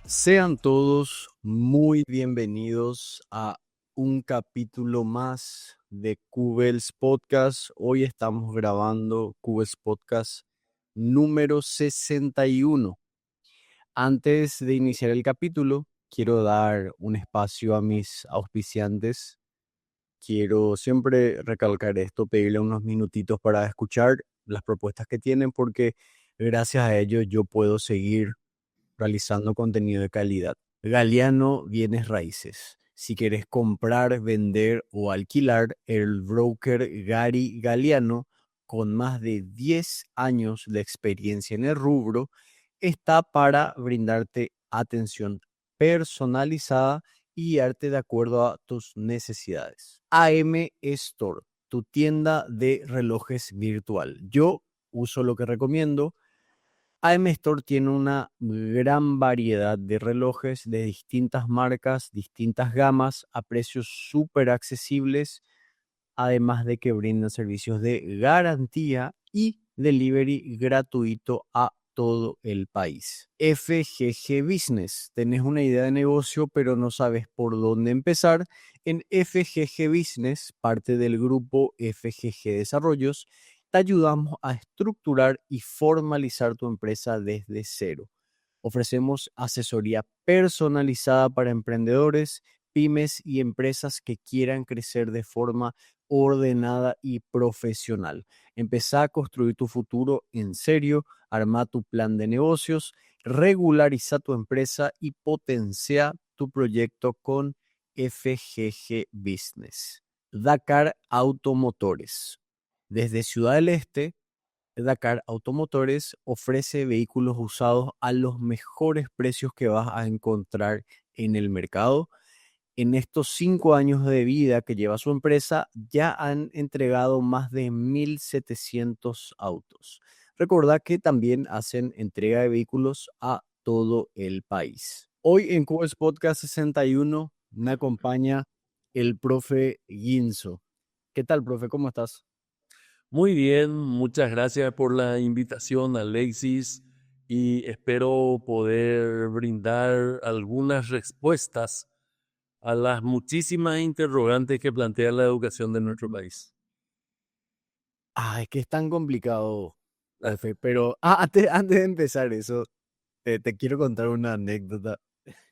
Sean todos muy bienvenidos a un capítulo más de Cubels Podcast. Hoy estamos grabando Cubels Podcast número 61. Antes de iniciar el capítulo, quiero dar un espacio a mis auspiciantes. Quiero siempre recalcar esto, pedirle unos minutitos para escuchar las propuestas que tienen, porque gracias a ellos yo puedo seguir realizando contenido de calidad. Galiano Bienes Raíces. Si quieres comprar, vender o alquilar, el broker Gary Galiano, con más de 10 años de experiencia en el rubro, está para brindarte atención personalizada y guiarte de acuerdo a tus necesidades. AM Store, tu tienda de relojes virtual. Yo uso lo que recomiendo. AM Store tiene una gran variedad de relojes de distintas marcas, distintas gamas, a precios súper accesibles, además de que brindan servicios de garantía y delivery gratuito a todo el país. FGG Business. Tenés una idea de negocio, pero no sabes por dónde empezar. En FGG Business, parte del grupo FGG Desarrollos, te ayudamos a estructurar y formalizar tu empresa desde cero. Ofrecemos asesoría personalizada para emprendedores, pymes y empresas que quieran crecer de forma ordenada y profesional. Empezá a construir tu futuro en serio, arma tu plan de negocios, regulariza tu empresa y potencia tu proyecto con FGG Business. Dakar Automotores. Desde Ciudad del Este, Dakar Automotores ofrece vehículos usados a los mejores precios que vas a encontrar en el mercado. En estos 5 años de vida que lleva su empresa, ya han entregado más de 1.700 autos. Recordad que también hacen entrega de vehículos a todo el país. Hoy en Cubes Podcast 61 me acompaña el profe Guinzo. ¿Qué tal, profe? ¿Cómo estás? Muy bien, muchas gracias por la invitación, Alexis, y espero poder brindar algunas respuestas a las muchísimas interrogantes que plantea la educación de nuestro país. Es que es tan complicado, profe, pero antes de empezar eso, te quiero contar una anécdota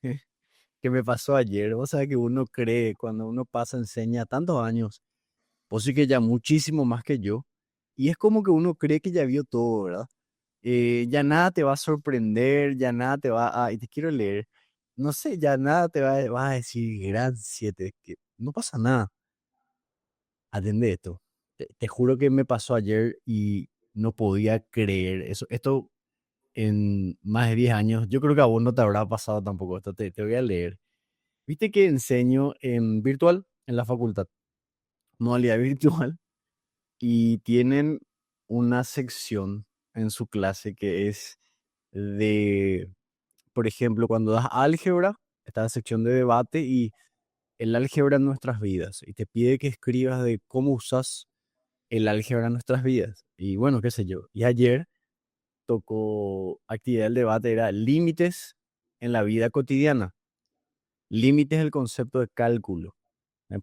que me pasó ayer. Vos sabés que uno cree, cuando uno pasa, enseña tantos años, vos sí que ya muchísimo más que yo, y es como que uno cree que ya vio todo, ¿verdad? Ya nada te va a sorprender, ya nada te va a... Y te quiero leer, no sé, ya nada va a decir gran 7, que no pasa nada. Atende esto. Te juro que me pasó ayer y no podía creer eso. Esto en más de 10 años, yo creo que a vos no te habrá pasado tampoco esto. Te voy a leer. Viste que enseño en virtual en la facultad, modalidad virtual, y tienen una sección en su clase que es de, por ejemplo, cuando das álgebra, está la sección de debate y el álgebra en nuestras vidas, y te pide que escribas de cómo usas el álgebra en nuestras vidas. Y bueno, qué sé yo. Y ayer tocó actividad del debate, era límites en la vida cotidiana. Límites del concepto de cálculo,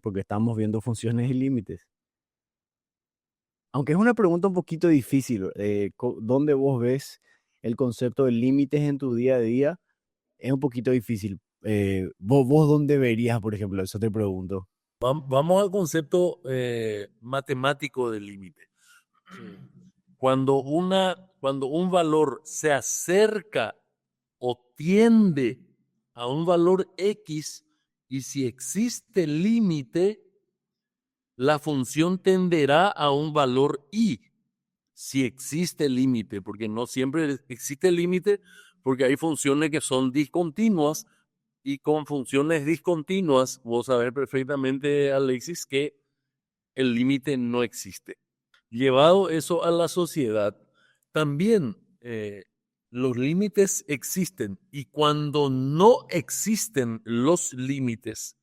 porque estamos viendo funciones y límites. Aunque es una pregunta un poquito difícil, ¿dónde vos ves el concepto de límites en tu día a día? Es un poquito difícil. ¿Vos dónde verías, por ejemplo? Eso te pregunto. Vamos al concepto matemático del límite. Sí. Cuando un valor se acerca o tiende a un valor X, y si existe límite, la función tenderá a un valor Y. Si existe límite, porque no siempre existe límite, porque hay funciones que son discontinuas, y con funciones discontinuas, vos sabés perfectamente, Alexis, que el límite no existe. Llevado eso a la sociedad, también los límites existen, y cuando no existen los límites,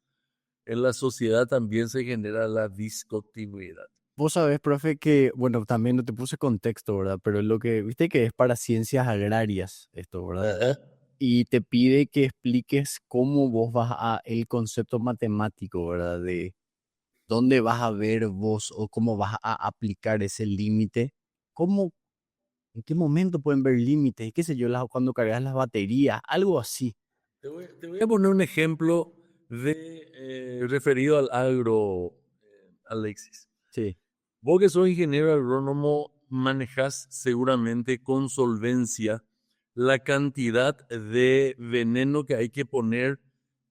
en la sociedad también se genera la discontinuidad. vos sabés, profe, que, bueno, también no te puse contexto, ¿verdad? Pero lo que, viste que es para ciencias agrarias esto, ¿verdad? Ajá. Y te pide que expliques cómo vos vas a el concepto matemático, ¿verdad? De dónde vas a ver vos o cómo vas a aplicar ese límite. ¿Cómo, en qué momento pueden ver límites? ¿Qué sé yo, cuando cargas las baterías? Algo así. Te voy a poner un ejemplo referido al agro, Alexis. Sí, Vos que sos ingeniero agrónomo, manejás seguramente con solvencia la cantidad de veneno que hay que poner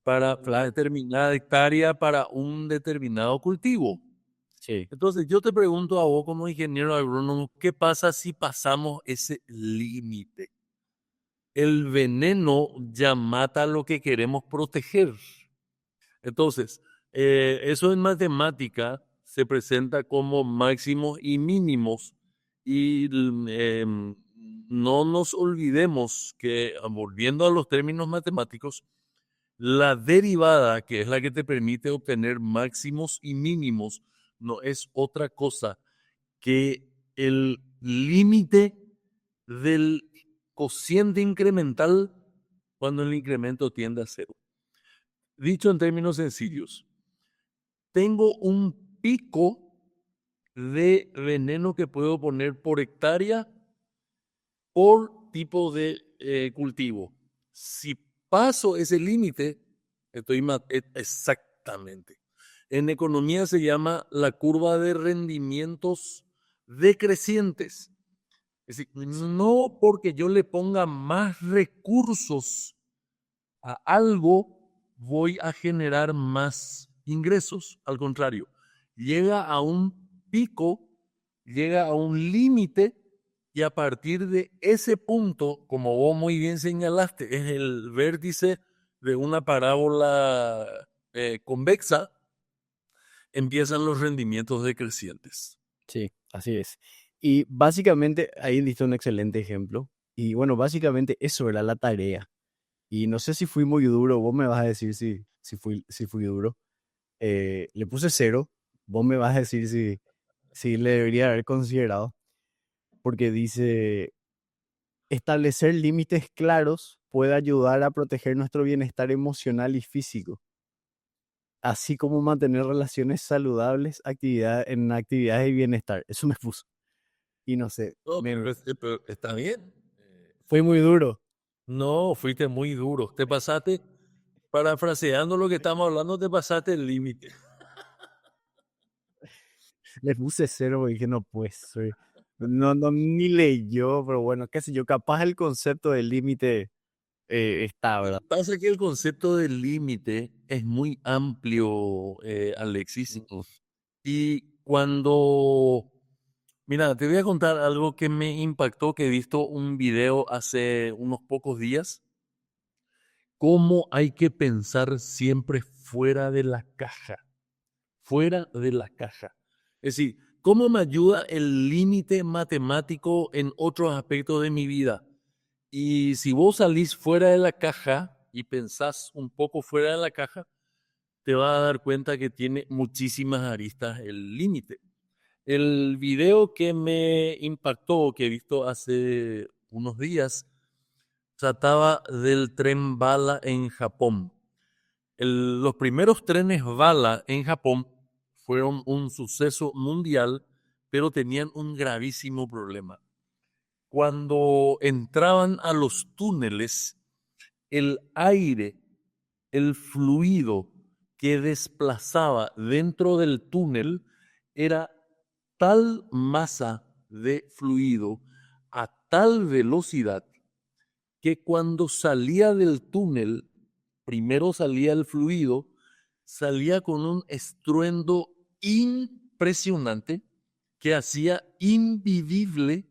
para la determinada hectárea para un determinado cultivo. sí, Entonces, yo te pregunto a vos como ingeniero agrónomo, ¿qué pasa si pasamos ese límite? El veneno ya mata lo que queremos proteger. Entonces, eso en matemática se presenta como máximos y mínimos y no nos olvidemos que, volviendo a los términos matemáticos, la derivada, que es la que te permite obtener máximos y mínimos, no es otra cosa que el límite del cociente incremental cuando el incremento tiende a cero. Dicho en términos sencillos, tengo un pico de veneno que puedo poner por hectárea por tipo de cultivo. Si paso ese límite, exactamente. En economía se llama la curva de rendimientos decrecientes. Es decir, no porque yo le ponga más recursos a algo, voy a generar más ingresos. Al contrario, llega a un pico, llega a un límite y a partir de ese punto, como vos muy bien señalaste, es el vértice de una parábola convexa, empiezan los rendimientos decrecientes. sí, así es. Y básicamente, ahí diste un excelente ejemplo. Y bueno, básicamente eso era la tarea. Y no sé si fui muy duro, vos me vas a decir si fui duro. Le puse cero, vos me vas a decir si le debería haber considerado, porque dice, establecer límites claros puede ayudar a proteger nuestro bienestar emocional y físico, así como mantener relaciones saludables en actividades de bienestar. Eso me puso. Y no sé, No, pero está bien. fue muy duro. No, fuiste muy duro. Te pasaste, parafraseando lo que estamos hablando, te pasaste el límite. Le puse cero porque dije, no puede ser. No, no, ni leyó, pero bueno, qué sé yo, capaz el concepto del límite está, ¿verdad? Pasa que el concepto del límite es muy amplio, Alexis. Mm. Y cuando, mira, te voy a contar algo que me impactó, que he visto un video hace unos pocos días, cómo hay que pensar siempre fuera de la caja, fuera de la caja. Es decir, ¿cómo me ayuda el límite matemático en otros aspectos de mi vida? Y si vos salís fuera de la caja y pensás un poco fuera de la caja, te vas a dar cuenta que tiene muchísimas aristas el límite. El video que me impactó, que he visto hace unos días, trataba del tren bala en Japón. Los primeros trenes bala en Japón fueron un suceso mundial, pero tenían un gravísimo problema. Cuando entraban a los túneles, el aire, el fluido que desplazaba dentro del túnel era tal masa de fluido a tal velocidad que cuando salía del túnel, primero salía el fluido, salía con un estruendo impresionante que hacía invivible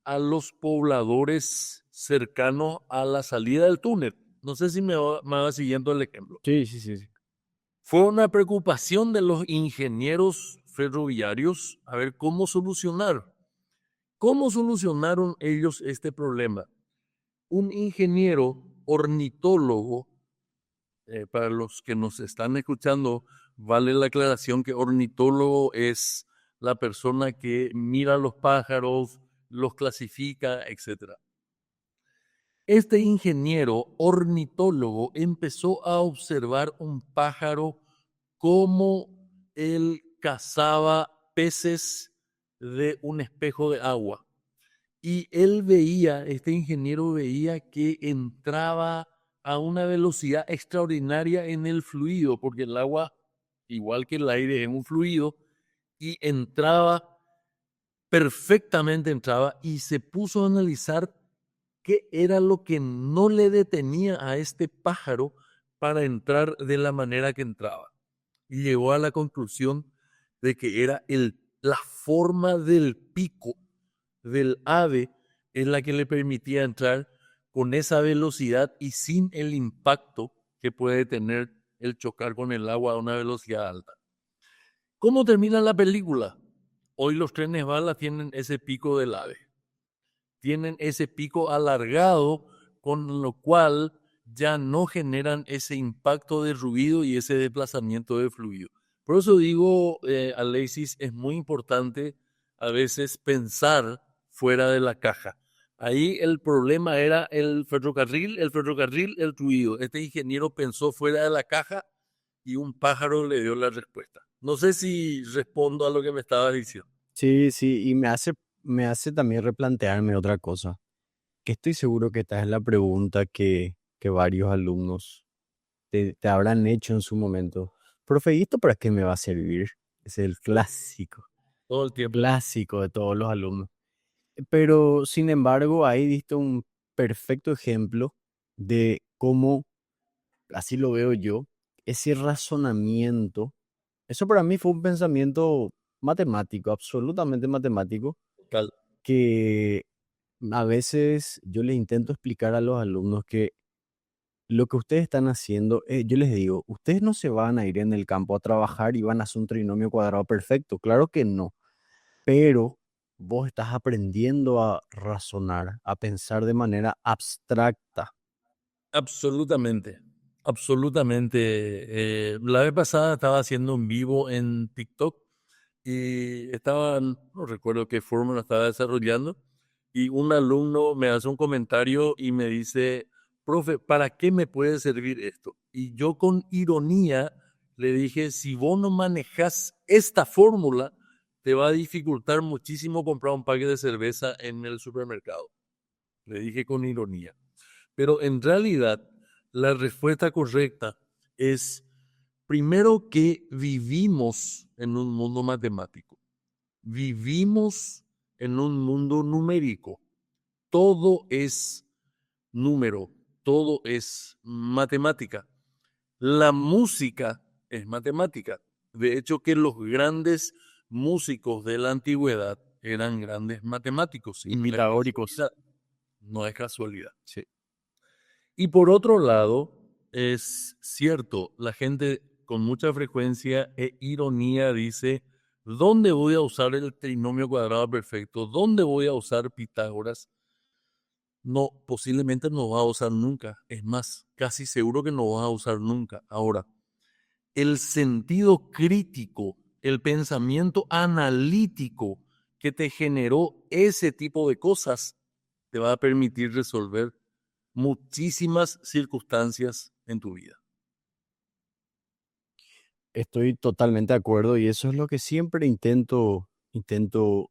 a los pobladores cercanos a la salida del túnel. No sé si me va siguiendo el ejemplo. Sí, sí, sí, sí. Fue una preocupación de los ingenieros ferroviarios a ver cómo solucionar. ¿Cómo solucionaron ellos este problema? Un ingeniero ornitólogo, para los que nos están escuchando, vale la aclaración que ornitólogo es la persona que mira los pájaros, los clasifica, etc. Este ingeniero ornitólogo empezó a observar un pájaro cómo él cazaba peces de un espejo de agua. Y él veía, este ingeniero veía que entraba a una velocidad extraordinaria en el fluido, porque el agua, igual que el aire, es un fluido, y entraba perfectamente, entraba, y se puso a analizar qué era lo que no le detenía a este pájaro para entrar de la manera que entraba. Y llegó a la conclusión de que era la forma del pico del ave en la que le permitía entrar con esa velocidad y sin el impacto que puede tener el chocar con el agua a una velocidad alta. ¿Cómo termina la película? Hoy los trenes bala tienen ese pico del ave. Tienen ese pico alargado, con lo cual ya no generan ese impacto de ruido y ese desplazamiento de fluido. Por eso digo, Alexis, es muy importante a veces pensar fuera de la caja. Ahí el problema era el ferrocarril, el ruido. Este ingeniero pensó fuera de la caja y un pájaro le dio la respuesta. No sé si respondo a lo que me estaba diciendo. Sí, sí, y me hace también replantearme otra cosa, que estoy seguro que esta es la pregunta que varios alumnos te habrán hecho en su momento. Profe, ¿y esto para qué me va a servir? Es el Todo el tiempo. clásico de todos los alumnos. Pero, sin embargo, ahí diste un perfecto ejemplo de cómo, así lo veo yo, ese razonamiento, eso para mí fue un pensamiento matemático, absolutamente matemático, que a veces yo les intento explicar a los alumnos que lo que ustedes están haciendo, yo les digo, ustedes no se van a ir en el campo a trabajar y van a hacer un trinomio cuadrado perfecto, claro que no, pero vos estás aprendiendo a razonar, a pensar de manera abstracta. Absolutamente, absolutamente. La vez pasada estaba haciendo un vivo en TikTok y no recuerdo qué forma lo estaba desarrollando, y un alumno me hace un comentario y me dice, profe, ¿para qué me puede servir esto? Y yo con ironía le dije, si vos no manejas esta fórmula, te va a dificultar muchísimo comprar un paquete de cerveza en el supermercado. Le dije con ironía. Pero en realidad, la respuesta correcta es, primero, que vivimos en un mundo matemático, vivimos en un mundo numérico. Todo es número, todo es matemática. La música es matemática. De hecho, que los grandes músicos de la antigüedad eran grandes matemáticos y no es Pitagóricos. casualidad. No es casualidad. Sí. Y por otro lado, es cierto, la gente con mucha frecuencia e ironía dice, ¿dónde voy a usar el trinomio cuadrado perfecto? ¿Dónde voy a usar Pitágoras? No, posiblemente no va a usar nunca. Es más, casi seguro que no va a usar nunca. Ahora, el sentido crítico, el pensamiento analítico que te generó ese tipo de cosas, te va a permitir resolver muchísimas circunstancias en tu vida. Estoy totalmente de acuerdo y eso es lo que siempre intento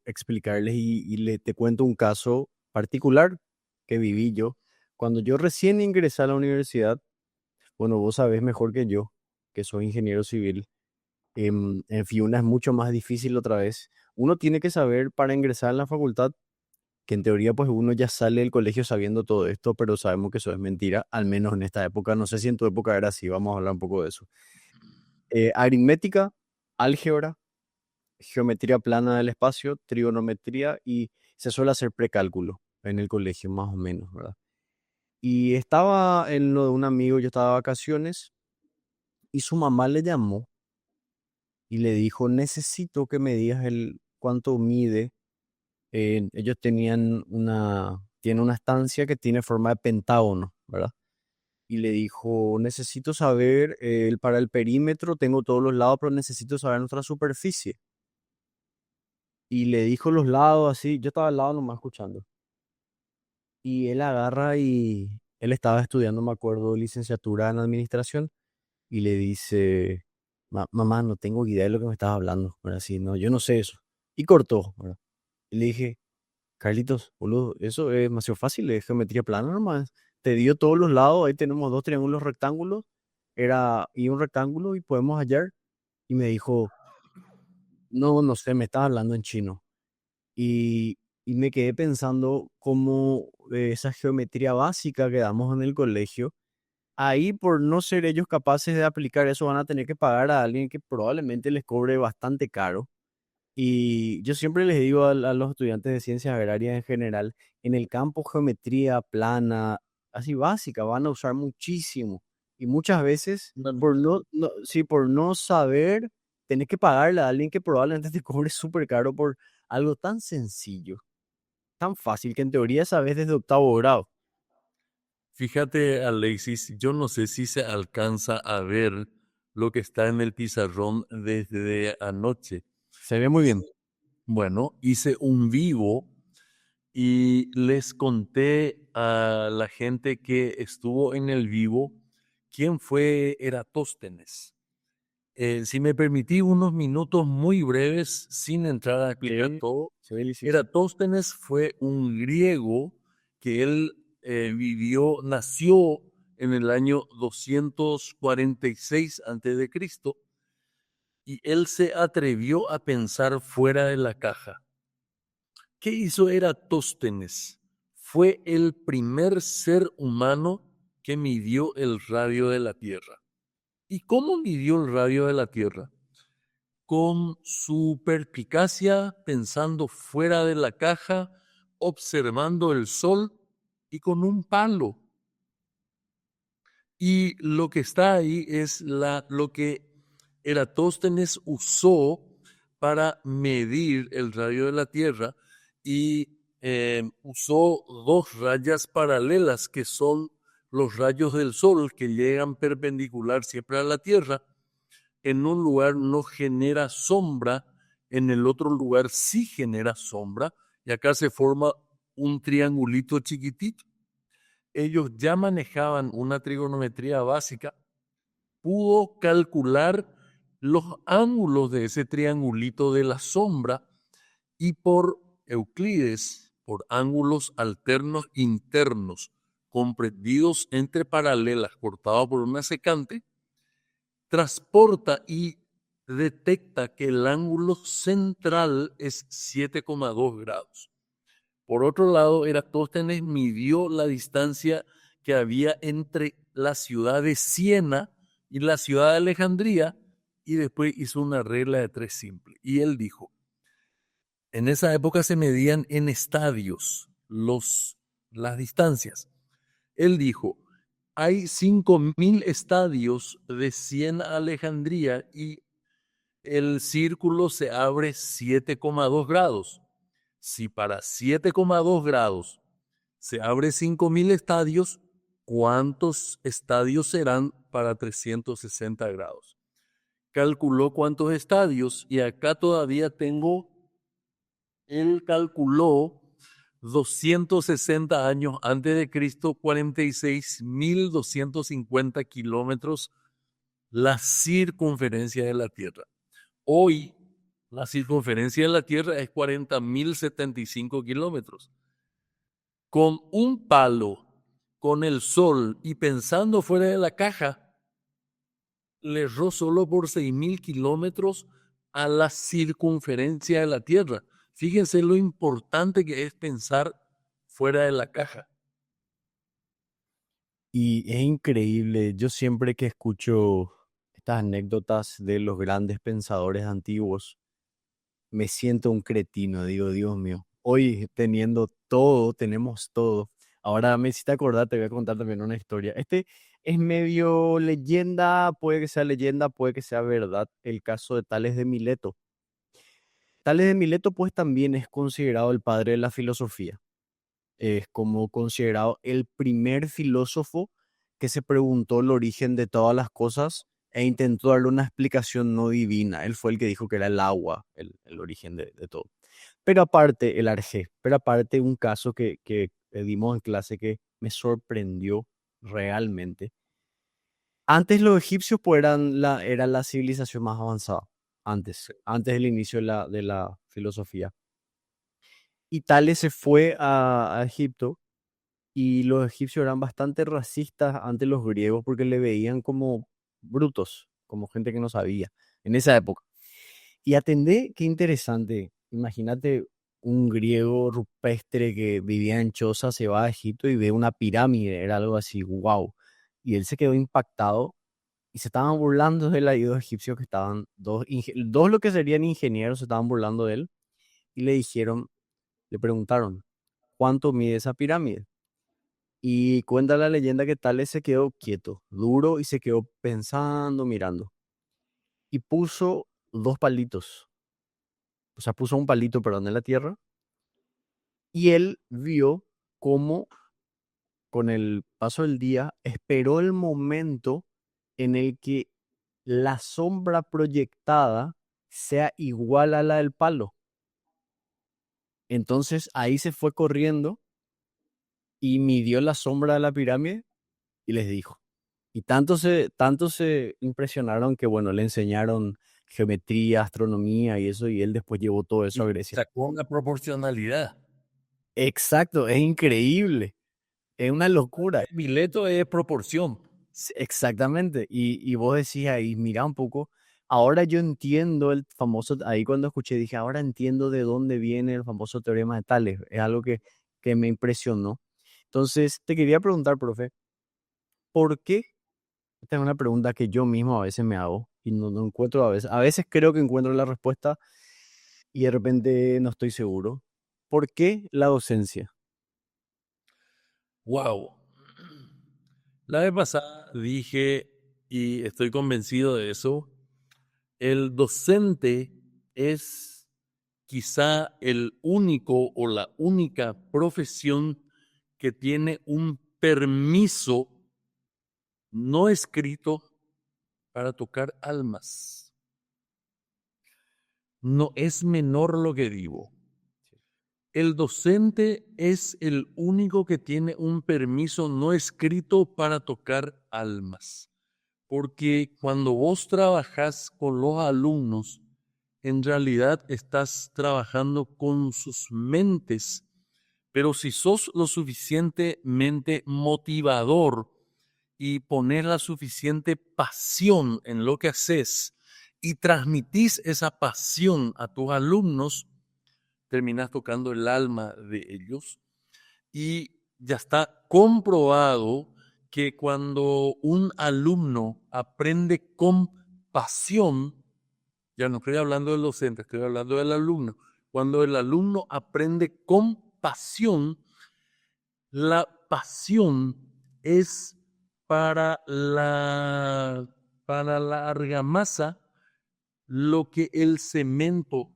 explicarles te cuento un caso particular que viví yo. Cuando yo recién ingresé a la universidad, bueno, vos sabés mejor que yo, que soy ingeniero civil, en Fiuna es mucho más difícil otra vez. Uno tiene que saber para ingresar en la facultad, que en teoría pues uno ya sale del colegio sabiendo todo esto, pero sabemos que eso es mentira, al menos en esta época. No sé si en tu época era así, vamos a hablar un poco de eso. Aritmética, álgebra, geometría plana del espacio, trigonometría y se suele hacer precálculo en el colegio, más o menos, ¿verdad? Y estaba en lo de un amigo, yo estaba de vacaciones y su mamá le llamó y le dijo, necesito que me digas cuánto mide. Ellos tienen una estancia que tiene forma de pentágono, ¿verdad? Y le dijo, necesito saber, para el perímetro tengo todos los lados, pero necesito saber nuestra superficie. y le dijo los lados así, yo estaba al lado nomás escuchando. Y él agarra y él estaba estudiando, me acuerdo, licenciatura en administración y le dice, Mamá, no tengo idea de lo que me estás hablando, ¿verdad? Así, no, yo no sé eso. Y cortó, ¿verdad? Y le dije, Carlitos, boludo, eso es demasiado fácil, es geometría plana nomás. Te dio todos los lados, ahí tenemos dos triángulos rectángulos, y un rectángulo y podemos hallar. Y me dijo, no, no sé, me estás hablando en chino. Y, y me quedé pensando cómo esa geometría básica que damos en el colegio, ahí por no ser ellos capaces de aplicar eso van a tener que pagar a alguien que probablemente les cobre bastante caro. Y yo siempre les digo a los estudiantes de ciencias agrarias en general, en el campo geometría plana, así básica, van a usar muchísimo. Y muchas veces, Bueno, sí, por no saber, tenés que pagarle a alguien que probablemente te cobre súper caro por algo tan sencillo, tan fácil, que en teoría sabes desde octavo grado. fíjate, Alexis, yo no sé si se alcanza a ver lo que está en el pizarrón desde anoche. Se ve muy bien. Bueno, hice un vivo y les conté a la gente que estuvo en el vivo quién fue Eratóstenes. Si me permití unos minutos muy breves sin entrar a explicar Sí, todo, se ve lisísimo. Eratóstenes fue un griego que él nació en el año 246 a.C. y él se atrevió a pensar fuera de la caja. ¿Qué hizo Eratóstenes? Fue el primer ser humano que midió el radio de la Tierra. ¿Y cómo midió el radio de la Tierra? Con su perspicacia, pensando fuera de la caja, observando el sol y con un palo. Y lo que está ahí es lo que Eratóstenes usó para medir el radio de la Tierra y usó dos rayas paralelas que son los rayos del sol que llegan perpendicular siempre a la Tierra. En un lugar no genera sombra, en el otro lugar sí genera sombra y acá se forma un triangulito chiquitito. Ellos ya manejaban una trigonometría básica, pudo calcular los ángulos de ese triangulito de la sombra y por Euclides, por ángulos alternos internos comprendidos entre paralelas cortados por una secante, transporta y detecta que el ángulo central es 7,2 grados. Por otro lado, Eratóstenes midió la distancia que había entre la ciudad de Siena y la ciudad de Alejandría y después hizo una regla de tres simple. Y él dijo, en esa época se medían en estadios las distancias. Él dijo, hay 5.000 estadios de Siena a Alejandría y el círculo se abre 7,2 grados. Si para 7,2 grados se abre 5.000 estadios, ¿cuántos estadios serán para 360 grados? Calculó cuántos estadios y acá todavía tengo, él calculó 260 años antes de Cristo, 46.250 kilómetros la circunferencia de la Tierra. Hoy la circunferencia de la Tierra es 40.075 kilómetros. Con un palo, con el sol y pensando fuera de la caja, le erró solo por 6.000 kilómetros a la circunferencia de la Tierra. Fíjense lo importante que es pensar fuera de la caja. Y es increíble, yo siempre que escucho estas anécdotas de los grandes pensadores antiguos, me siento un cretino, digo, Dios mío, hoy teniendo todo, tenemos todo. Ahora me hiciste acordar, te voy a contar también una historia. Este es medio leyenda, puede que sea verdad, el caso de Tales de Mileto. Tales de Mileto pues también es considerado el padre de la filosofía. Es como considerado el primer filósofo que se preguntó el origen de todas las cosas e intentó darle una explicación no divina. Él fue el que dijo que era el agua el origen de todo. Pero aparte, el Arjé, pero aparte un caso que dimos en clase que me sorprendió realmente. Antes los egipcios pues era la civilización más avanzada, antes del inicio de la filosofía. Y Tales se fue a Egipto y los egipcios eran bastante racistas ante los griegos porque le veían como brutos, como gente que no sabía en esa época. Y atendé, qué interesante. Imagínate un griego rupestre que vivía en Choza, se va a Egipto y ve una pirámide, era algo así, wow. Y él se quedó impactado y se estaban burlando de él ahí dos egipcios que estaban, dos lo que serían ingenieros, se estaban burlando de él y le dijeron, le preguntaron, ¿cuánto mide esa pirámide? Y cuenta la leyenda que Tales se quedó quieto, duro y se quedó pensando, mirando. Y puso dos palitos, o sea, puso un palito, perdón, en la tierra. Y él vio cómo con el paso del día esperó el momento en el que la sombra proyectada sea igual a la del palo. Entonces ahí se fue corriendo y midió la sombra de la pirámide y les dijo. Y tanto se impresionaron que, bueno, le enseñaron geometría, astronomía y eso, y él después llevó todo eso a Y Grecia. sacó una proporcionalidad. Exacto, es increíble, es una locura. Mileto es proporción. Sí, exactamente. Y vos decís ahí, mira un poco, ahora yo entiendo el famoso, ahí cuando escuché dije, ahora entiendo de dónde viene el famoso teorema de Tales. Es algo que me impresionó. Entonces, te quería preguntar, profe, ¿por qué? Esta es una pregunta que yo mismo a veces me hago y no encuentro a veces creo que encuentro la respuesta y de repente no estoy seguro. ¿Por qué la docencia? Wow. La vez pasada dije, y estoy convencido de eso, el docente es quizá el único o la única profesión que tiene un permiso no escrito para tocar almas. No es menor lo que digo. El docente es el único que tiene un permiso no escrito para tocar almas. Porque cuando vos trabajas con los alumnos, en realidad estás trabajando con sus mentes. Pero si sos lo suficientemente motivador y poner la suficiente pasión en lo que haces y transmitís esa pasión a tus alumnos, terminás tocando el alma de ellos y ya está comprobado que cuando un alumno aprende con pasión, ya no estoy hablando del docente, estoy hablando del alumno, cuando el alumno aprende con pasión, la pasión es para para la argamasa lo que el cemento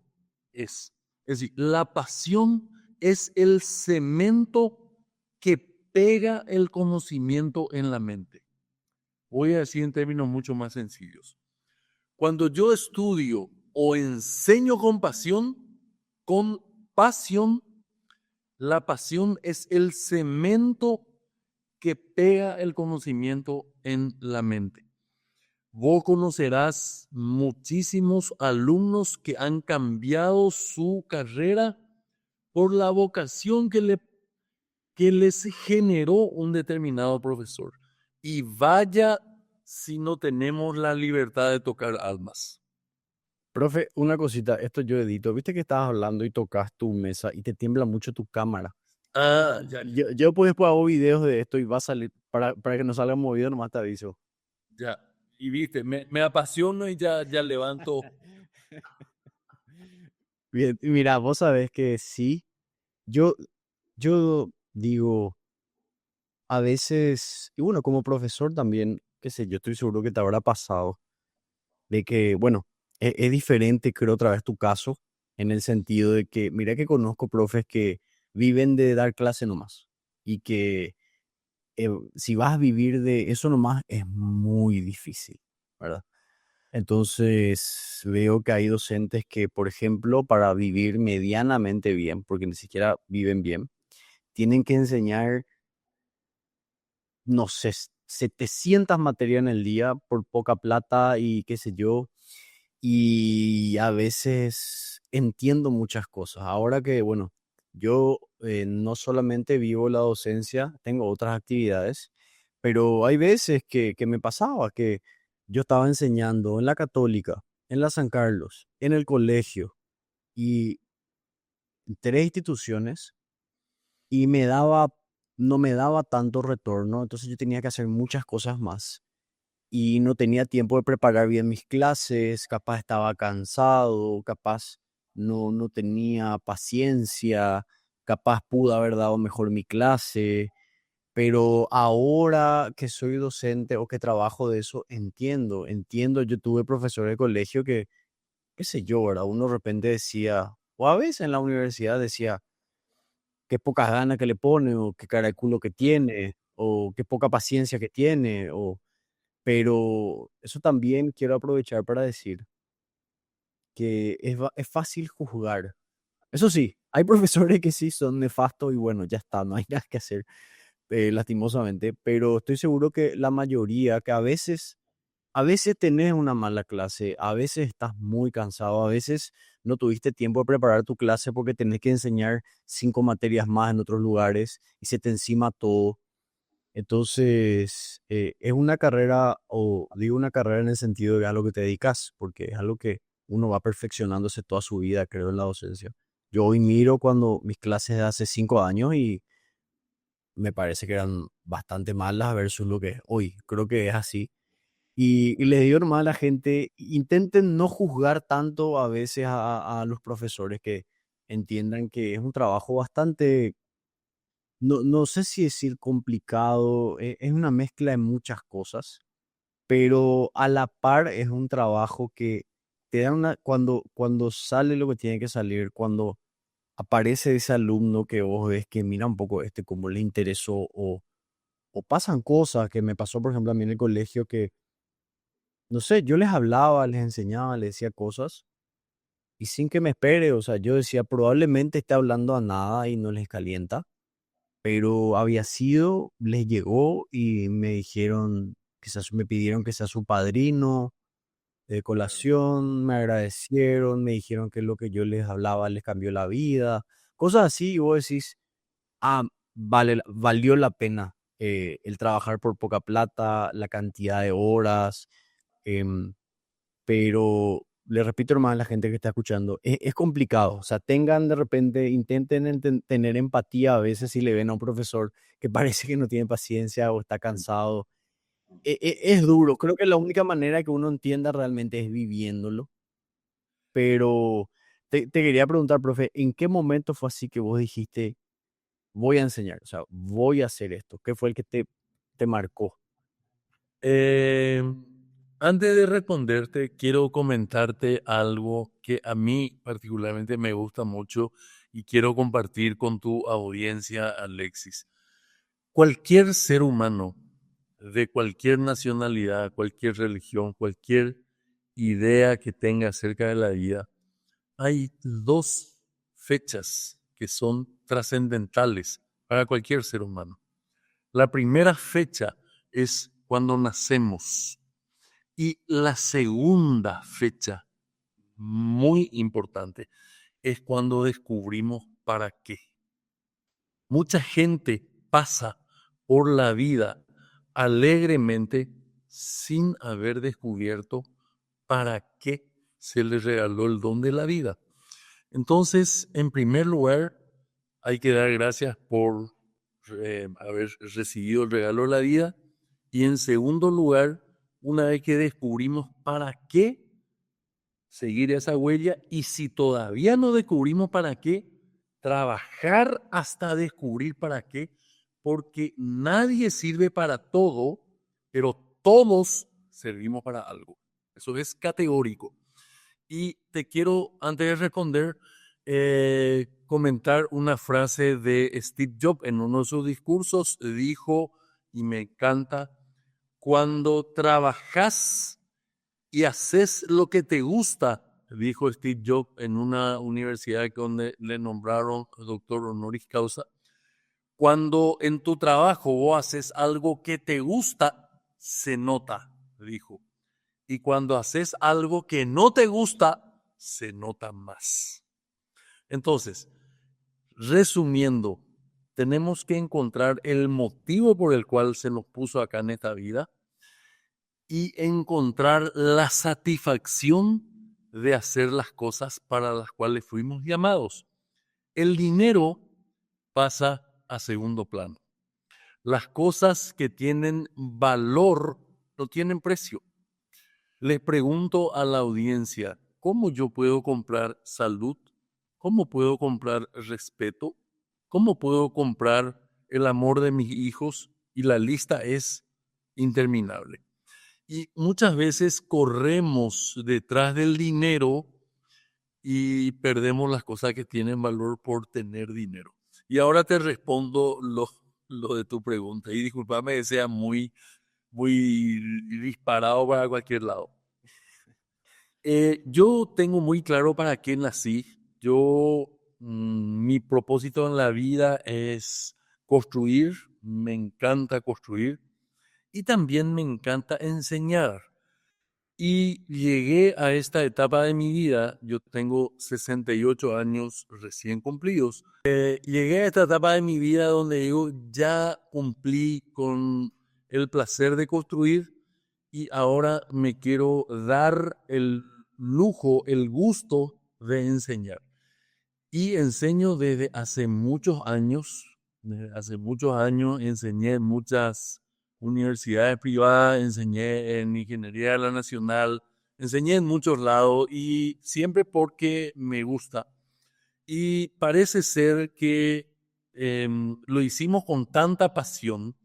es. Es decir, la pasión es el cemento que pega el conocimiento en la mente. Voy a decir en términos mucho más sencillos. Cuando yo estudio o enseño con pasión, la pasión es el cemento que pega el conocimiento en la mente. Vos conocerás muchísimos alumnos que han cambiado su carrera por la vocación que les generó un determinado profesor. Y vaya si no tenemos la libertad de tocar almas. Profe, una cosita, esto yo edito. Viste que estabas hablando y tocas tu mesa y te tiembla mucho tu cámara. Ah, ya, Yo pues después hago videos de esto y va a salir, para que no salga movido, nomás te aviso. ya. Y viste, me apasiono y ya levanto. Bien, y mira, vos sabés que sí, yo, yo digo, a veces, y bueno, como profesor también, qué sé, yo estoy seguro que te habrá pasado, de que, bueno, es diferente, creo, otra vez tu caso, en el sentido de que, mira que conozco profes que viven de dar clase nomás, y que si vas a vivir de eso nomás es muy difícil. ¿verdad? Entonces veo que hay docentes que, por ejemplo, para vivir medianamente bien, porque ni siquiera viven bien, tienen que enseñar, no sé, 700 materias en el día por poca plata y qué sé yo. Y a veces entiendo muchas cosas. Ahora que, bueno, yo no solamente vivo la docencia, tengo otras actividades, pero hay veces que me pasaba que yo estaba enseñando en la Católica, en la San Carlos, en el colegio y en tres instituciones y no me daba tanto retorno, entonces yo tenía que hacer muchas cosas más y no tenía tiempo de preparar bien mis clases, capaz estaba cansado, capaz no tenía paciencia, capaz pude haber dado mejor mi clase, pero ahora que soy docente o que trabajo de eso, entiendo, yo tuve profesor de colegio que, qué sé yo, ¿verdad? Uno de repente decía, o a veces en la universidad decía, qué pocas ganas que le pone, o qué cara de culo que tiene, o qué poca paciencia que tiene, o pero eso también quiero aprovechar para decir que es fácil juzgar. Eso sí, hay profesores que sí son nefastos y bueno, ya está, no hay nada que hacer, lastimosamente, pero estoy seguro que la mayoría, que a veces tenés una mala clase, a veces estás muy cansado, a veces no tuviste tiempo de preparar tu clase porque tenés que enseñar 5 materias más en otros lugares y se te encima todo. Entonces, es una carrera, o digo una carrera en el sentido de que es algo que te dedicas, porque es algo que uno va perfeccionándose toda su vida, creo, en la docencia. Yo hoy miro cuando mis clases de hace 5 años y me parece que eran bastante malas versus lo que es hoy. Creo que es así. Y les digo nomás a la gente, intenten no juzgar tanto a veces a los profesores que entiendan que es un trabajo bastante no sé si decir complicado, es una mezcla de muchas cosas, pero a la par es un trabajo que te da cuando sale lo que tiene que salir, cuando aparece ese alumno que vos ves que mira un poco cómo le interesó o pasan cosas que me pasó, por ejemplo, a mí en el colegio que, no sé, yo les hablaba, les enseñaba, les decía cosas y sin que me espere, o sea, yo decía, probablemente esté hablando a nada y no les calienta, pero había sido, les llegó y me dijeron, quizás me pidieron que sea su padrino de Claro. colación, me agradecieron, me dijeron que lo que yo les hablaba les cambió la vida, cosas así, y vos decís, ah, valió la pena el trabajar por poca plata, la cantidad de horas, em, pero le repito hermano a la gente que está escuchando, es complicado, o sea, tengan de repente, intenten tener empatía a veces si le ven a un profesor que parece que no tiene paciencia o está cansado. Es duro, creo que la única manera que uno entienda realmente es viviéndolo, pero te quería preguntar, profe, ¿en qué momento fue así que vos dijiste, voy a enseñar, o sea, voy a hacer esto? ¿Qué fue el que te marcó? Eh, Antes de responderte, quiero comentarte algo que a mí particularmente me gusta mucho y quiero compartir con tu audiencia, Alexis. Cualquier ser humano de cualquier nacionalidad, cualquier religión, cualquier idea que tenga acerca de la vida, hay dos fechas que son trascendentales para cualquier ser humano. La primera fecha es cuando nacemos y la segunda fecha, muy importante, es cuando descubrimos para qué. Mucha gente pasa por la vida alegremente sin haber descubierto para qué se les regaló el don de la vida. Entonces, en primer lugar, hay que dar gracias por haber recibido el regalo de la vida. Y en segundo lugar, una vez que descubrimos para qué, seguir esa huella. Y si todavía no descubrimos para qué, trabajar hasta descubrir para qué, porque nadie sirve para todo, pero todos servimos para algo. Eso es categórico. Y te quiero, antes de responder, comentar una frase de Steve Jobs en uno de sus discursos. Dijo, y me encanta, cuando trabajas y haces lo que te gusta, dijo Steve Jobs en una universidad donde le nombraron doctor honoris causa, cuando en tu trabajo vos haces algo que te gusta, se nota, dijo. Y cuando haces algo que no te gusta, se nota más. Entonces, resumiendo, tenemos que encontrar el motivo por el cual se nos puso acá en esta vida y encontrar la satisfacción de hacer las cosas para las cuales fuimos llamados. El dinero pasa a segundo plano. Las cosas que tienen valor no tienen precio. Les pregunto a la audiencia, ¿cómo yo puedo comprar salud? ¿Cómo puedo comprar respeto? ¿Cómo puedo comprar el amor de mis hijos? Y la lista es interminable. Y muchas veces corremos detrás del dinero y perdemos las cosas que tienen valor por tener dinero. Y ahora te respondo lo de tu pregunta. Y discúlpame que sea muy disparado para cualquier lado. Yo tengo muy claro para qué nací. Mi propósito en la vida es construir, me encanta construir y también me encanta enseñar. Y llegué a esta etapa de mi vida, yo tengo 68 años recién cumplidos. Llegué a esta etapa de mi vida donde digo, ya cumplí con el placer de construir y ahora me quiero dar el lujo, el gusto de enseñar. Y enseño desde hace muchos años. Desde hace muchos años enseñé en muchas universidades privadas, enseñé en Ingeniería de la Nacional, enseñé en muchos lados y siempre porque me gusta. Y parece ser que lo hicimos con tanta pasión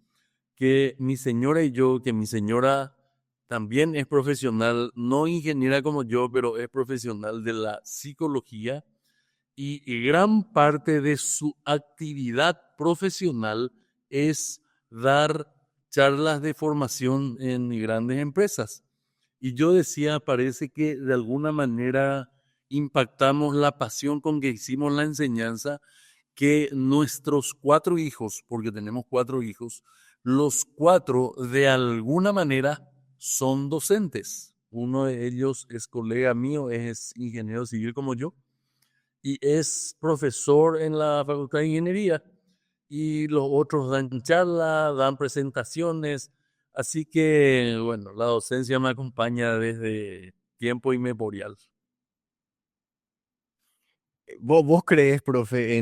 que mi señora y yo, que mi señora también es profesional, no ingeniera como yo, pero es profesional de la psicología y gran parte de su actividad profesional es dar charlas de formación en grandes empresas. Y yo decía, parece que de alguna manera impactamos la pasión con que hicimos la enseñanza, que nuestros 4 hijos, porque tenemos 4 hijos, los 4 de alguna manera son docentes. Uno de ellos es colega mío, es ingeniero civil como yo, y es profesor en la Facultad de Ingeniería. Y los otros dan charlas, dan presentaciones. Así que, bueno, la docencia me acompaña desde tiempo inmemorial. ¿Vos crees, profe,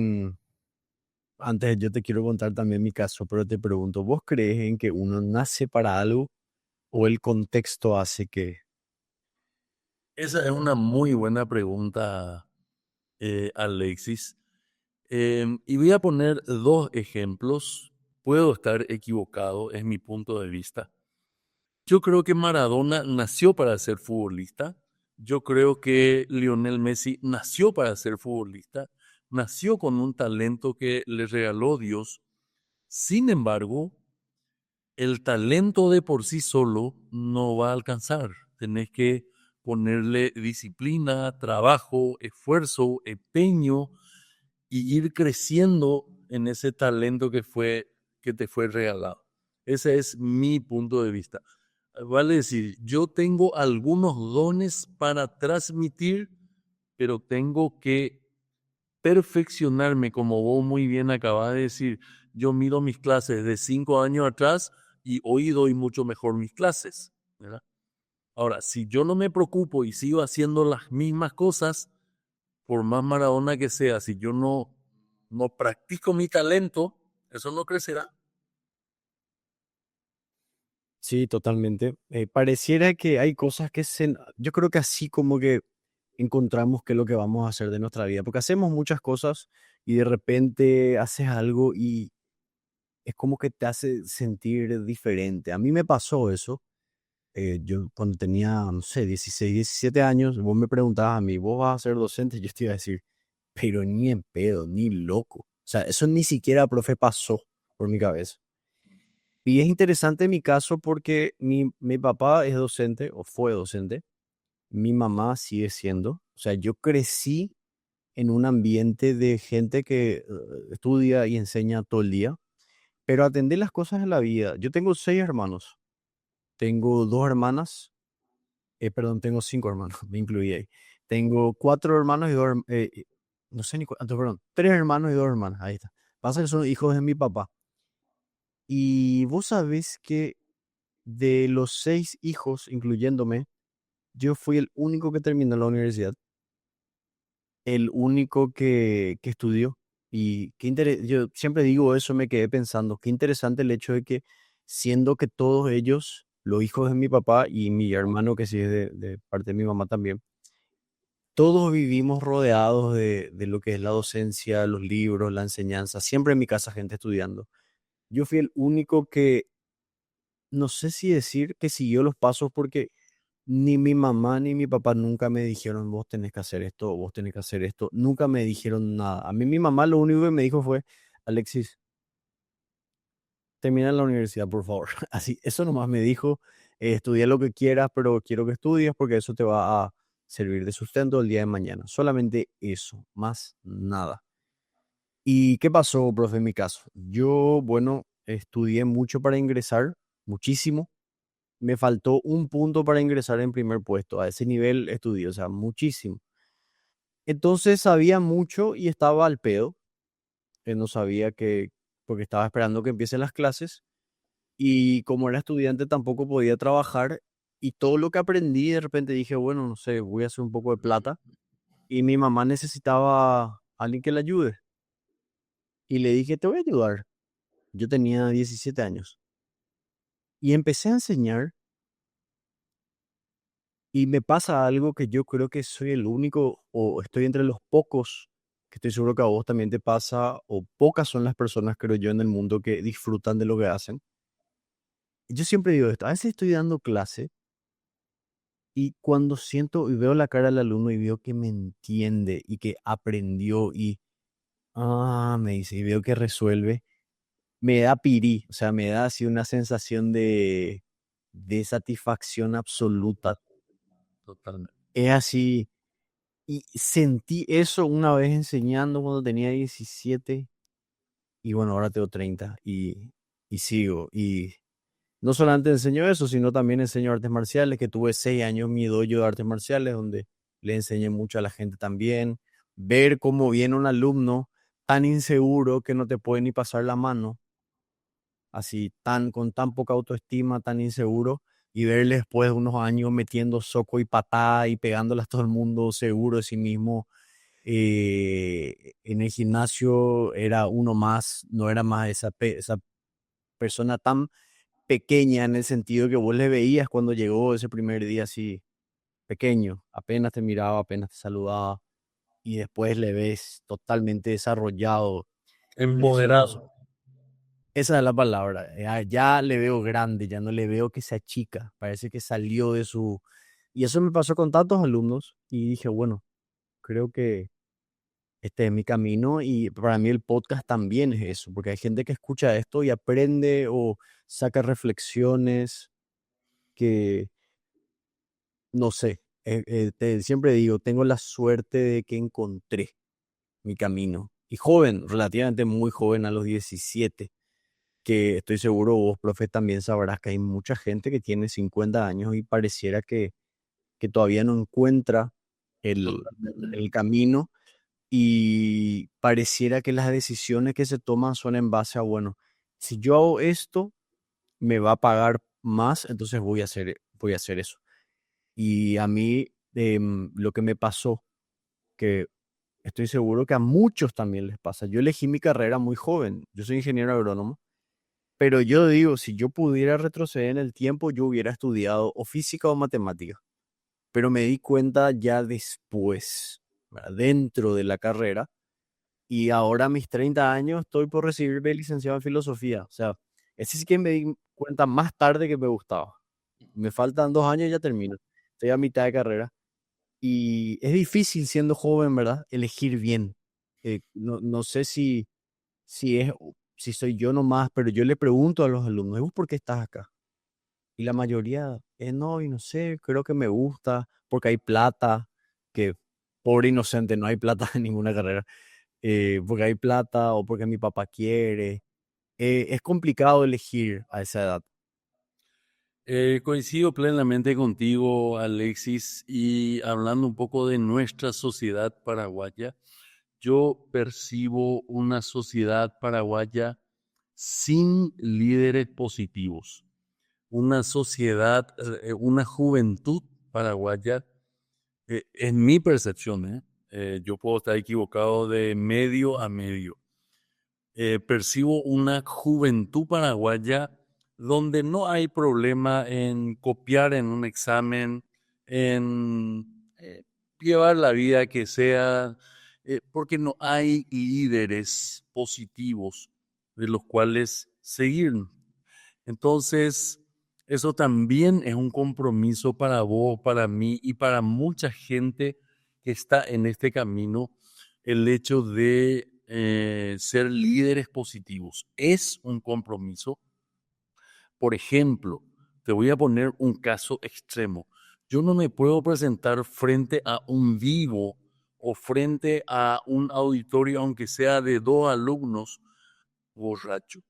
antes yo te quiero contar también mi caso, pero te pregunto, ¿vos crees en que uno nace para algo o el contexto hace que? Esa es una muy buena pregunta, Alexis. Y voy a poner 2 ejemplos. Puedo estar equivocado, es mi punto de vista. Yo creo que Maradona nació para ser futbolista. Yo creo que Lionel Messi nació para ser futbolista. Nació con un talento que le regaló Dios. Sin embargo, el talento de por sí solo no va a alcanzar. Tenés que ponerle disciplina, trabajo, esfuerzo, empeño y ir creciendo en ese talento que te fue regalado. Ese es mi punto de vista. Vale decir, yo tengo algunos dones para transmitir, pero tengo que perfeccionarme, como vos muy bien acabas de decir. Yo mido mis clases de 5 años atrás y hoy doy mucho mejor mis clases, ¿verdad? Ahora, si yo no me preocupo y sigo haciendo las mismas cosas, por más Maradona que sea, si yo no practico mi talento, eso no crecerá. Sí, totalmente. Pareciera que hay cosas yo creo que así como que encontramos qué es lo que vamos a hacer de nuestra vida, porque hacemos muchas cosas y de repente haces algo y es como que te hace sentir diferente. A mí me pasó eso. Yo cuando tenía, no sé, 16, 17 años, vos me preguntabas a mí, ¿vos vas a ser docente? Yo te iba a decir, pero ni en pedo, ni loco. O sea, eso ni siquiera, profe, pasó por mi cabeza. Y es interesante mi caso porque mi papá es docente o fue docente mi mamá sigue siendo. O sea, yo crecí en un ambiente de gente que estudia y enseña todo el día, pero atender las cosas de la vida. Yo tengo 6 hermanos, tengo 2 hermanas, perdón, tengo 5 hermanos, me incluí ahí. Tengo 4 hermanos y no sé ni cuántos, perdón, 3 hermanos y 2 hermanas, ahí está. Pasa que son hijos de mi papá. Y vos sabés que de los 6 hijos, incluyéndome, yo fui el único que terminó la universidad, el único que estudió. Y yo siempre digo eso, me quedé pensando, qué interesante el hecho de que, siendo que todos ellos, los hijos de mi papá y mi hermano, que sí es de parte de mi mamá también, todos vivimos rodeados de lo que es la docencia, los libros, la enseñanza. Siempre en mi casa gente estudiando. Yo fui el único que, no sé si decir que siguió los pasos, porque ni mi mamá ni mi papá nunca me dijeron, vos tenés que hacer esto, vos tenés que hacer esto. Nunca me dijeron nada. A mí mi mamá lo único que me dijo fue, Alexis, termina la universidad, por favor. Así, eso nomás me dijo, estudia lo que quieras, pero quiero que estudies porque eso te va a servir de sustento el día de mañana. Solamente eso, más nada. ¿Y qué pasó, profe, en mi caso? Yo, bueno, estudié mucho para ingresar, muchísimo. Me faltó un punto para ingresar en primer puesto. A ese nivel estudié, o sea, muchísimo. Entonces sabía mucho y estaba al pedo. No sabía porque estaba esperando que empiecen las clases. Y como era estudiante tampoco podía trabajar. Y todo lo que aprendí, de repente dije, bueno, no sé, voy a hacer un poco de plata. Y mi mamá necesitaba a alguien que le ayude. Y le dije, te voy a ayudar. Yo tenía 17 años. Y empecé a enseñar. Y me pasa algo que yo creo que soy el único, o estoy entre los pocos, que estoy seguro que a vos también te pasa, o pocas son las personas, creo yo, en el mundo que disfrutan de lo que hacen. Yo siempre digo esto, a veces estoy dando clase y cuando siento y veo la cara del alumno y veo que me entiende y que aprendió me dice, y veo que resuelve, me da pirí, o sea, me da así una sensación de satisfacción absoluta. Totalmente. Es así. Y sentí eso una vez enseñando cuando tenía 17 y bueno, ahora tengo 30 y sigo. Y no solamente enseño eso, sino también enseño artes marciales, que tuve 6 años mi dojo de artes marciales, donde le enseñé mucho a la gente también. Ver cómo viene un alumno tan inseguro que no te puede ni pasar la mano, así con tan poca autoestima, tan inseguro, y verle después de unos años metiendo soco y patada y pegándole a todo el mundo, seguro de sí mismo. En el gimnasio era uno más, no era más esa persona tan pequeña, en el sentido que vos le veías cuando llegó ese primer día así pequeño, apenas te miraba, apenas te saludaba, y después le ves totalmente desarrollado, precioso. Empoderado. Esa es la palabra. Ya le veo grande, ya no le veo que se achica, parece que salió de su... Y eso me pasó con tantos alumnos y dije, bueno, creo que este es mi camino, y para mí el podcast también es eso, porque hay gente que escucha esto y aprende o saca reflexiones que, no sé, siempre digo, tengo la suerte de que encontré mi camino. Y joven, relativamente muy joven, a los 17, que estoy seguro vos, profe, también sabrás que hay mucha gente que tiene 50 años y pareciera que todavía no encuentra Totalmente. el camino. Y pareciera que las decisiones que se toman son en base a, bueno, si yo hago esto, me va a pagar más, entonces voy a hacer eso. Y a mí, lo que me pasó, que estoy seguro que a muchos también les pasa. Yo elegí mi carrera muy joven, yo soy ingeniero agrónomo, pero yo digo, si yo pudiera retroceder en el tiempo, yo hubiera estudiado o física o matemática, pero me di cuenta ya después, ¿verdad? Dentro de la carrera. Y ahora a mis 30 años estoy por recibirme licenciado en filosofía. O sea, ese sí que me di cuenta más tarde que me gustaba. Me faltan 2 años y ya termino. Estoy a mitad de carrera. Y es difícil siendo joven, ¿verdad? Elegir bien. No sé si soy yo nomás, pero yo le pregunto a los alumnos, ¿y vos por qué estás acá? Y la mayoría, no, y no sé, creo que me gusta porque hay plata, que pobre inocente, no hay plata en ninguna carrera, porque hay plata o porque mi papá quiere. Es complicado elegir a esa edad. Coincido plenamente contigo, Alexis, y hablando un poco de nuestra sociedad paraguaya, yo percibo una sociedad paraguaya sin líderes positivos, una sociedad, una juventud paraguaya, en mi percepción, yo puedo estar equivocado de medio a medio, percibo una juventud paraguaya donde no hay problema en copiar en un examen, en llevar la vida que sea, porque no hay líderes positivos de los cuales seguir. Entonces, eso también es un compromiso para vos, para mí y para mucha gente que está en este camino, el hecho de ser líderes positivos. Es un compromiso. Por ejemplo, te voy a poner un caso extremo. Yo no me puedo presentar frente a un vivo o frente a un auditorio, aunque sea de 2 alumnos, borracho.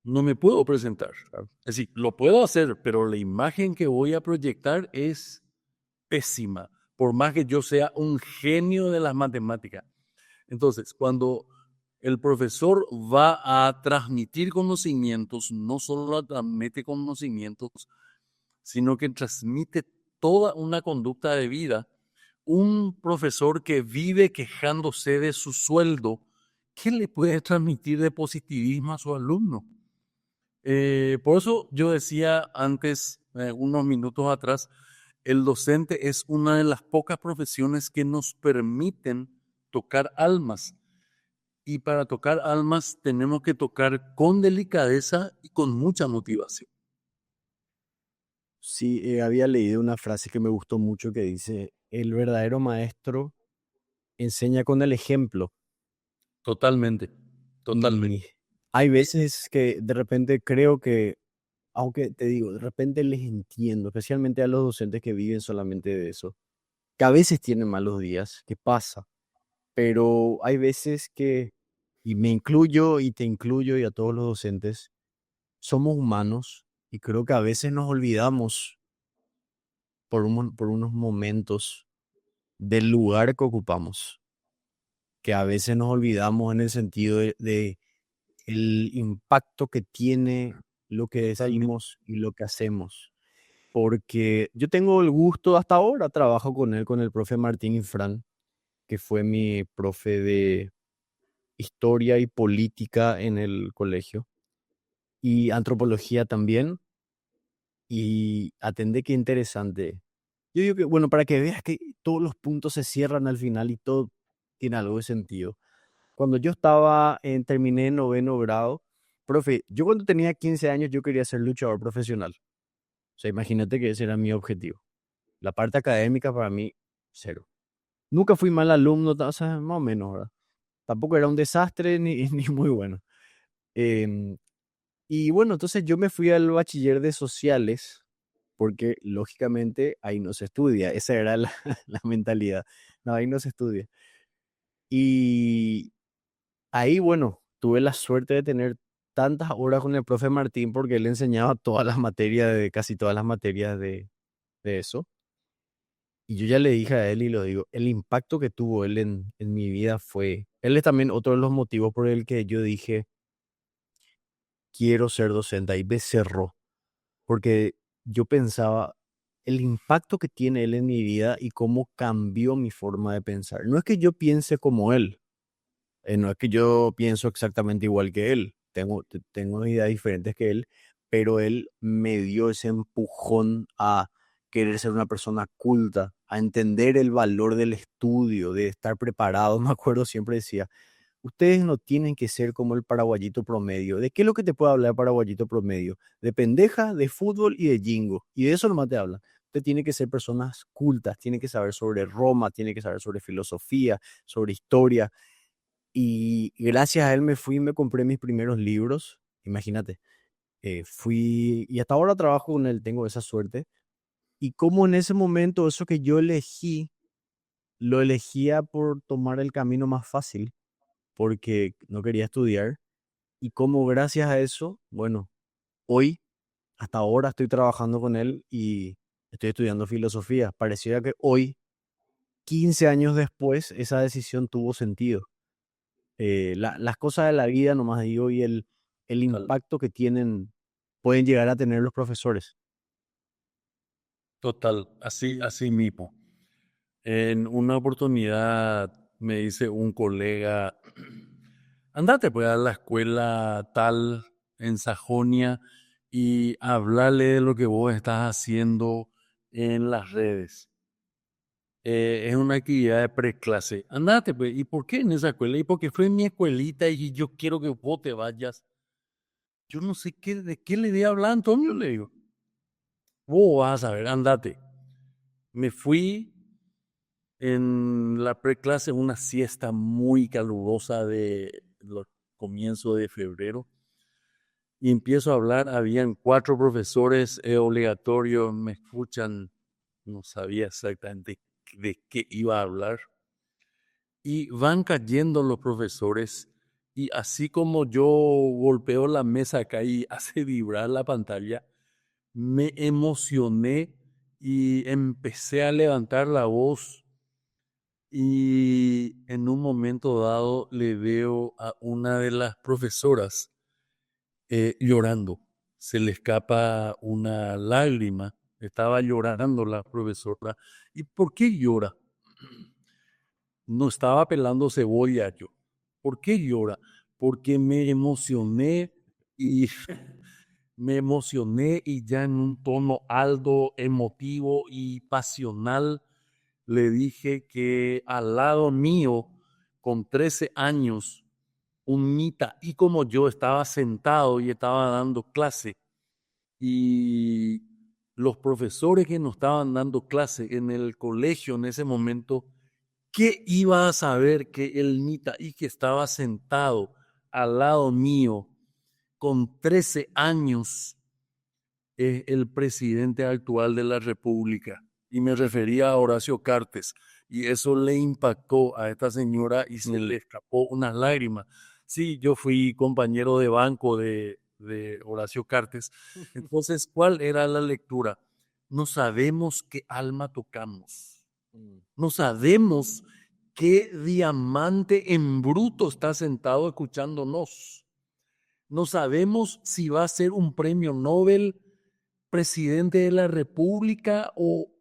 No me puedo presentar. Claro. Es decir, lo puedo hacer, pero la imagen que voy a proyectar es pésima, por más que yo sea un genio de las matemáticas. Entonces, cuando el profesor va a transmitir conocimientos, no solo transmite conocimientos, sino que transmite toda una conducta de vida. Un profesor que vive quejándose de su sueldo, ¿qué le puede transmitir de positivismo a su alumno? Por eso yo decía antes, unos minutos atrás, el docente es una de las pocas profesiones que nos permiten tocar almas. Y para tocar almas tenemos que tocar con delicadeza y con mucha motivación. Sí, había leído una frase que me gustó mucho que dice, el verdadero maestro enseña con el ejemplo. Totalmente, Y totalmente. hay veces que de repente creo que, aunque te digo, de repente les entiendo, especialmente a los docentes que viven solamente de eso, que a veces tienen malos días, que pasa, pero hay veces que, y me incluyo y te incluyo y a todos los docentes, somos humanos y creo que a veces nos olvidamos por unos momentos del lugar que ocupamos, que a veces nos olvidamos en el sentido de el impacto que tiene lo que Totalmente. decimos y lo que hacemos. Porque yo tengo el gusto, hasta ahora trabajo con él, con el profe Martín Infran, que fue mi profe de historia y política en el colegio, y antropología también, y atendé qué interesante. Yo digo que, bueno, para que veas que todos los puntos se cierran al final y todo tiene algo de sentido. Cuando yo terminé noveno grado, profe, yo cuando tenía 15 años yo quería ser luchador profesional. O sea, imagínate que ese era mi objetivo. La parte académica para mí, cero. Nunca fui mal alumno, o sea, más o menos, ¿verdad? Tampoco era un desastre ni, ni muy bueno. Em, y bueno, entonces yo me fui al bachiller de sociales, porque lógicamente ahí no se estudia. Esa era la, la mentalidad. No, ahí no se estudia. Y ahí, bueno, tuve la suerte de tener tantas horas con el profe Martín porque él enseñaba todas las materias, de casi todas las materias de eso. Y yo ya le dije a él y lo digo, el impacto que tuvo él en mi vida fue, él es también otro de los motivos por el que yo dije, quiero ser docente. Ahí me cerró, porque yo pensaba el impacto que tiene él en mi vida y cómo cambió mi forma de pensar. No es que yo piense como él, no es que yo pienso exactamente igual que él, tengo ideas diferentes que él, pero él me dio ese empujón a querer ser una persona culta, a entender el valor del estudio, de estar preparado. Me acuerdo, siempre decía, ustedes no tienen que ser como el paraguayito promedio. ¿De qué es lo que te puede hablar el paraguayito promedio? De pendeja, de fútbol y de jingo. Y de eso nomás te hablan. Usted tiene que ser personas cultas, tiene que saber sobre Roma, tiene que saber sobre filosofía, sobre historia. Y gracias a él me fui y me compré mis primeros libros. Imagínate, Fui, y hasta ahora trabajo con él, tengo esa suerte. Y como en ese momento eso que yo elegí, lo elegía por tomar el camino más fácil, porque no quería estudiar. Y como gracias a eso, bueno, hoy, hasta ahora estoy trabajando con él y estoy estudiando filosofía. Pareciera que hoy, 15 años después, esa decisión tuvo sentido. Las cosas de la vida, nomás digo, y el Total, impacto que tienen, pueden llegar a tener los profesores. total, así mismo. En una oportunidad me dice un colega, andate pues a la escuela tal en Sajonia y hablarle de lo que vos estás haciendo en las redes. Es una actividad de preclase. Andate pues, ¿y por qué en esa escuela? Y porque fue en mi escuelita y yo quiero que vos te vayas. Yo no sé de qué le di a hablar, Antonio, le digo. Vos vas a ver, andate. Me fui en la preclase, una siesta muy calurosa de los comienzos de febrero. Y empiezo a hablar, habían 4 profesores obligatorios, me escuchan, no sabía exactamente de qué iba a hablar. Y van cayendo los profesores y así como yo golpeo la mesa acá y hace vibrar la pantalla, me emocioné y empecé a levantar la voz y en un momento dado le veo a una de las profesoras llorando. Se le escapa una lágrima. Estaba llorando la profesora. ¿Y por qué llora? No estaba pelando cebolla yo. ¿Por qué llora? Porque me emocioné y me emocioné y ya en un tono alto, emotivo y pasional le dije que al lado mío, con 13 años, un Nita, y como yo estaba sentado y estaba dando clase, y los profesores que nos estaban dando clase en el colegio en ese momento, ¿qué iba a saber que el Nita y que estaba sentado al lado mío con 13 años es el presidente actual de la República? Y me refería a Horacio Cartes. Y eso le impactó a esta señora y se le escapó unas lágrimas. Sí, yo fui compañero de banco de Horacio Cartes. Entonces, ¿cuál era la lectura? No sabemos qué alma tocamos. Mm. No sabemos qué diamante en bruto está sentado escuchándonos. No sabemos si va a ser un premio Nobel, presidente de la República o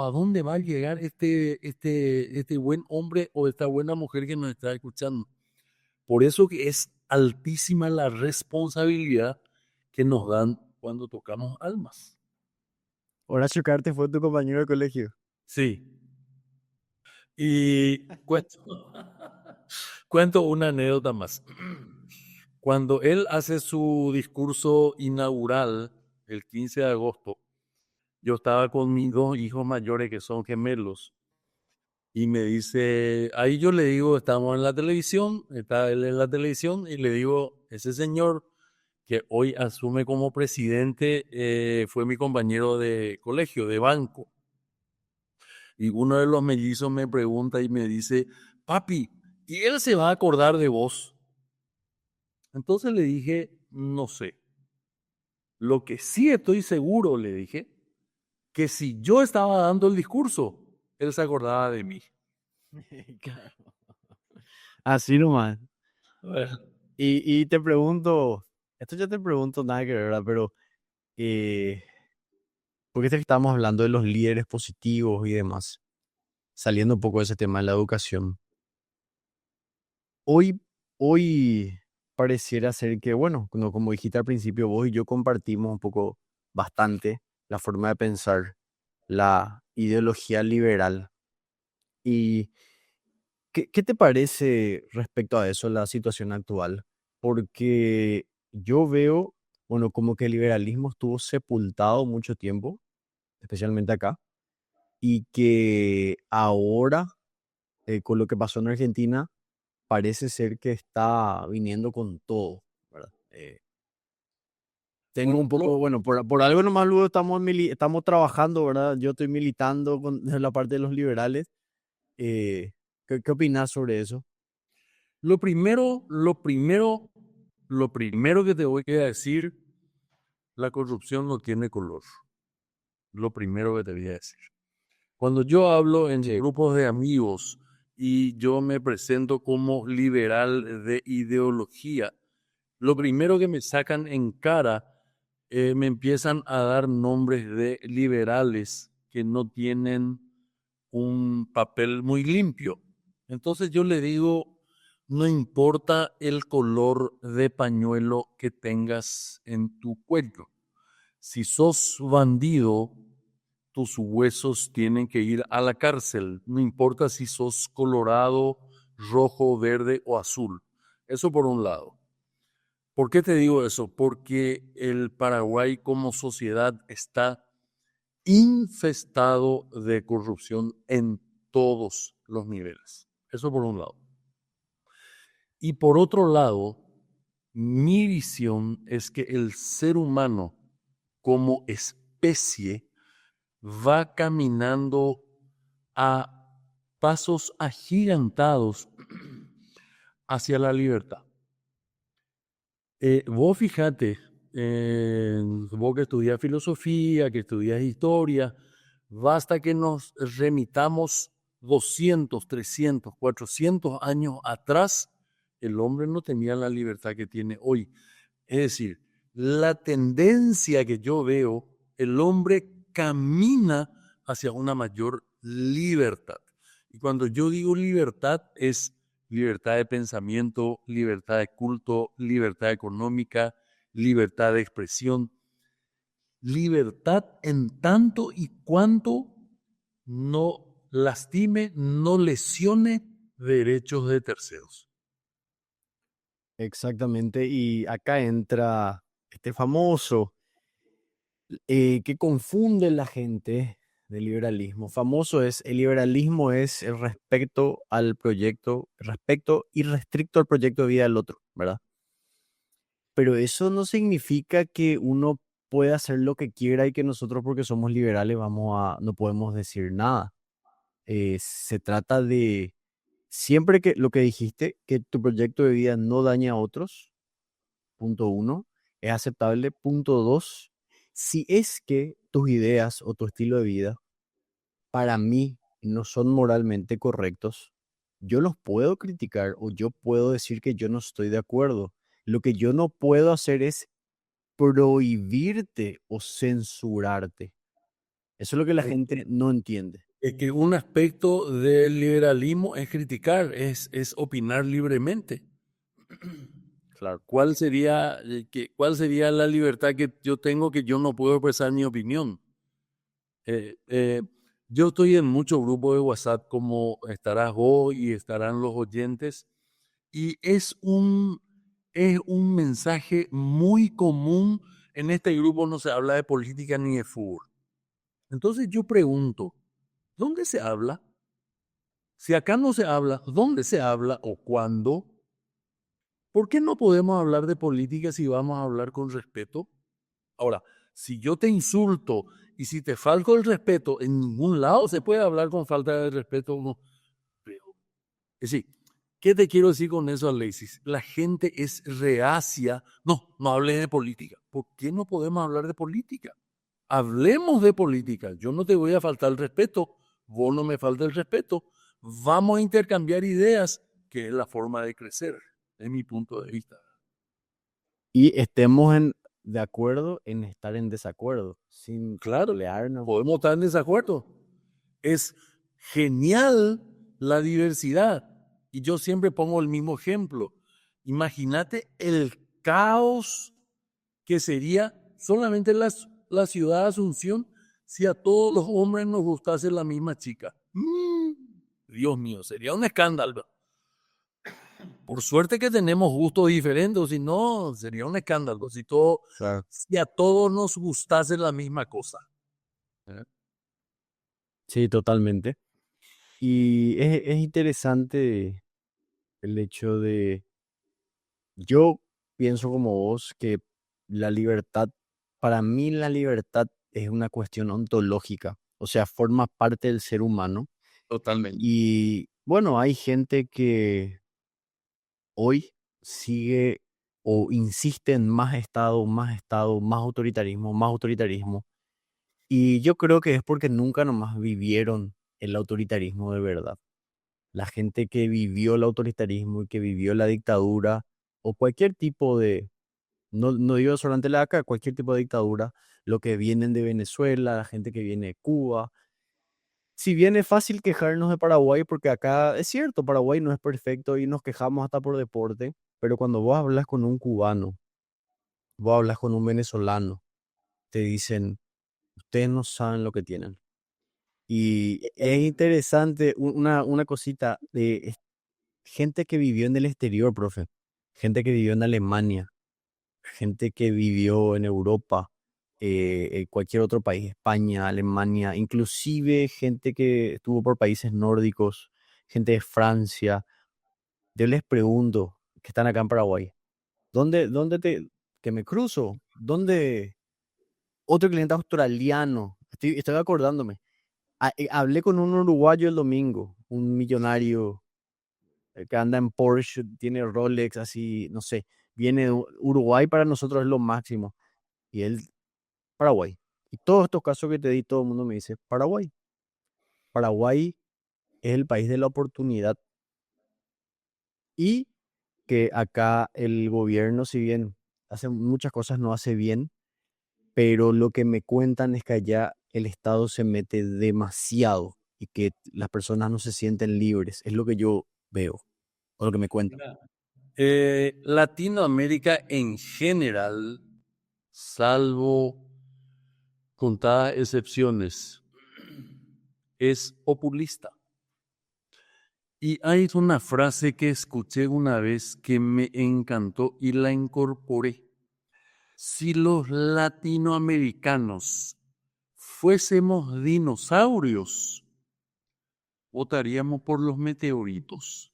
a dónde va a llegar este buen hombre o esta buena mujer que nos está escuchando. Por eso que es altísima la responsabilidad que nos dan cuando tocamos almas. Horacio Cartes fue tu compañero de colegio. Sí. Y cuento una anécdota más. Cuando él hace su discurso inaugural el 15 de agosto, yo estaba con mis 2 hijos mayores que son gemelos y me dice, ahí yo le digo, estamos en la televisión, está él en la televisión y le digo, ese señor que hoy asume como presidente fue mi compañero de colegio, de banco. Y uno de los mellizos me pregunta y me dice, papi, ¿y él se va a acordar de vos? Entonces le dije, no sé. Lo que sí estoy seguro, le dije, que si yo estaba dando el discurso, él se acordaba de mí. Claro. Así nomás. Bueno, Y te pregunto, esto ya te pregunto nada que ver, ¿verdad? Pero, eh, ¿por qué estamos hablando de los líderes positivos y demás? Saliendo un poco de ese tema de la educación. Hoy, hoy pareciera ser que, bueno, como dijiste al principio, vos y yo compartimos un poco bastante la forma de pensar, la ideología liberal. ¿Y qué te parece respecto a eso, la situación actual? Porque yo veo, bueno, como que el liberalismo estuvo sepultado mucho tiempo, especialmente acá, y que ahora, con lo que pasó en Argentina, parece ser que está viniendo con todo, ¿verdad? tengo un poco, bueno, por algo nomás luego estamos trabajando, ¿verdad? Yo estoy militando con la parte de los liberales. ¿Qué opinás sobre eso? Lo primero, lo primero, lo primero que te voy a decir, la corrupción no tiene color. Lo primero que te voy a decir. Cuando yo hablo en grupos de amigos y yo me presento como liberal de ideología, lo primero que me sacan en cara, me empiezan a dar nombres de liberales que no tienen un papel muy limpio. Entonces yo le digo, no importa el color de pañuelo que tengas en tu cuello. Si sos bandido, tus huesos tienen que ir a la cárcel. No importa si sos colorado, rojo, verde o azul. Eso por un lado. ¿Por qué te digo eso? Porque el Paraguay como sociedad está infestado de corrupción en todos los niveles. Eso por un lado. Y por otro lado, mi visión es que el ser humano como especie va caminando a pasos agigantados hacia la libertad. Vos fíjate, vos que estudias filosofía, que estudias historia, basta que nos remitamos 200, 300, 400 años atrás, el hombre no tenía la libertad que tiene hoy. Es decir, la tendencia que yo veo, el hombre camina hacia una mayor libertad. Y cuando yo digo libertad, es libertad de pensamiento, libertad de culto, libertad económica, libertad de expresión, libertad en tanto y cuanto no lastime, no lesione derechos de terceros. Exactamente, y acá entra este famoso que confunde la gente del liberalismo. Famoso es, el liberalismo es el respeto al proyecto, respeto irrestricto al proyecto de vida del otro, ¿verdad? Pero eso no significa que uno pueda hacer lo que quiera y que nosotros porque somos liberales no podemos decir nada. Se trata de, siempre que lo que dijiste, que tu proyecto de vida no daña a otros, punto uno, es aceptable. Punto dos, si es que tus ideas o tu estilo de vida para mí no son moralmente correctos, yo los puedo criticar o yo puedo decir que yo no estoy de acuerdo. Lo que yo no puedo hacer es prohibirte o censurarte. Eso es lo que la gente no entiende. Es que un aspecto del liberalismo es criticar, es opinar libremente. Claro. ¿Cuál sería la libertad que yo tengo que yo no puedo expresar mi opinión? Eh, eh, yo estoy en muchos grupos de WhatsApp, como estarás vos y estarán los oyentes, y es un mensaje muy común. En este grupo no se habla de política ni de fútbol. Entonces yo pregunto, ¿dónde se habla? Si acá no se habla, ¿dónde se habla o cuándo? ¿Por qué no podemos hablar de política si vamos a hablar con respeto? Ahora, si yo te insulto y si te falto el respeto, en ningún lado se puede hablar con falta de respeto. No. Es decir, ¿qué te quiero decir con eso, Alexis? La gente es reacia. No, no hables de política. ¿Por qué no podemos hablar de política? Hablemos de política. Yo no te voy a faltar el respeto. Vos no me falta el respeto. Vamos a intercambiar ideas, que es la forma de crecer, es mi punto de vista. Y estemos de acuerdo en estar en desacuerdo, sin Claro, pelearnos. podemos estar en desacuerdo. Es genial la diversidad. Y yo siempre pongo el mismo ejemplo. Imagínate el caos que sería solamente la ciudad de Asunción si a todos los hombres nos gustase la misma chica. Dios mío, sería un escándalo. Por suerte que tenemos gustos diferentes, si no, sería un escándalo. Claro. Si a todos nos gustase la misma cosa. ¿Eh? Sí, totalmente. Y es interesante el hecho de, yo pienso como vos que la libertad para mí la libertad es una cuestión ontológica, o sea, forma parte del ser humano. Totalmente. Y bueno, hay gente que hoy sigue o insiste en más Estado, más Estado, más autoritarismo, más autoritarismo. Y yo creo que es porque nunca nomás vivieron el autoritarismo de verdad. La gente que vivió el autoritarismo y que vivió la dictadura o cualquier tipo de, no digo solamente la de acá, cualquier tipo de dictadura, lo que vienen de Venezuela, la gente que viene de Cuba. Si bien es fácil quejarnos de Paraguay, porque acá es cierto, Paraguay no es perfecto y nos quejamos hasta por deporte, pero cuando vos hablas con un cubano, vos hablas con un venezolano, te dicen, ustedes no saben lo que tienen. Y es interesante una cosita de gente que vivió en el exterior, profe, gente que vivió en Alemania, gente que vivió en Europa, en cualquier otro país, España, Alemania, inclusive gente que estuvo por países nórdicos, gente de Francia. Yo les pregunto, que están acá en Paraguay, que me cruzo? ¿Dónde? Otro cliente australiano, estoy acordándome. Hablé con un uruguayo el domingo, un millonario que anda en Porsche, tiene Rolex, así, no sé, viene de Uruguay para nosotros es lo máximo. Y él, Paraguay. Y todos estos casos que te di, todo el mundo me dice, Paraguay. Paraguay es el país de la oportunidad y que acá el gobierno, si bien hace muchas cosas, no hace bien, pero lo que me cuentan es que allá el Estado se mete demasiado y que las personas no se sienten libres. Es lo que yo veo, o lo que me cuentan. Mira, Latinoamérica en general, salvo contadas excepciones, es populista. Y hay una frase que escuché una vez que me encantó y la incorporé. Si los latinoamericanos fuésemos dinosaurios, votaríamos por los meteoritos.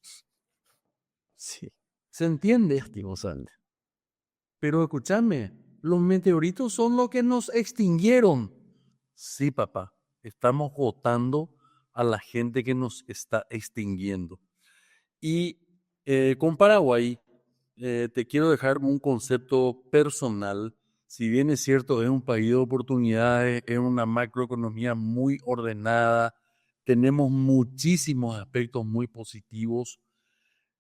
Sí, ¿Se entiende? lastimosamente. Pero escúchame, los meteoritos son los que nos extinguieron. Sí, papá, estamos votando a la gente que nos está extinguiendo. Y con Paraguay, te quiero dejar un concepto personal. Si bien es cierto, es un país de oportunidades, es una macroeconomía muy ordenada, tenemos muchísimos aspectos muy positivos.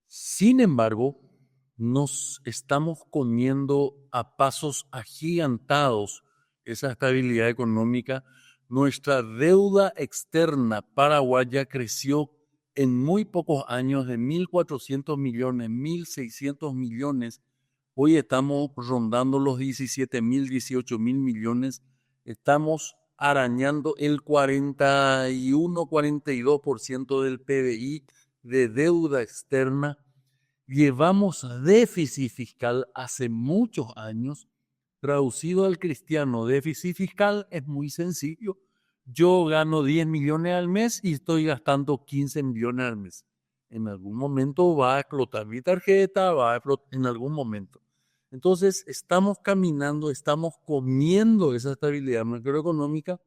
Sin embargo, nos estamos comiendo a pasos agigantados esa estabilidad económica. Nuestra deuda externa paraguaya creció en muy pocos años de 1.400 millones, 1.600 millones. Hoy estamos rondando los 17.000, 18.000 millones. Estamos arañando el 41, 42% del PBI de deuda externa. Llevamos déficit fiscal hace muchos años. Traducido al cristiano, déficit fiscal es muy sencillo. Yo gano 10 millones al mes y estoy gastando 15 millones al mes. En algún momento va a explotar mi tarjeta, va a explotar en algún momento. Entonces, estamos caminando, estamos comiendo esa estabilidad macroeconómica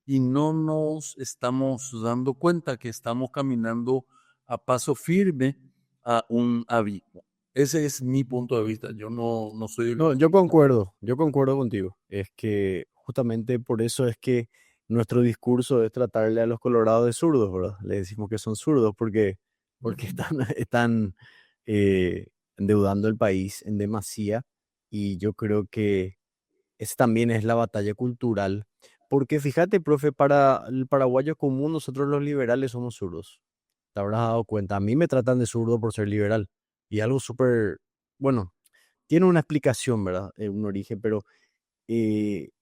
y no nos estamos dando cuenta que estamos caminando a paso firme a un abismo. Ese es mi punto de vista. Yo no soy No, economista. yo concuerdo contigo. Es que justamente por eso es que nuestro discurso es tratarle a los colorados de zurdos, ¿verdad? Le decimos que son zurdos porque están endeudando el país en demasía y yo creo que esa también es la batalla cultural. Porque fíjate, profe, para el paraguayo común, nosotros los liberales somos zurdos. Te habrás dado cuenta. A mí me tratan de zurdo por ser liberal. Y algo súper, bueno, tiene una explicación, ¿verdad? Un origen, pero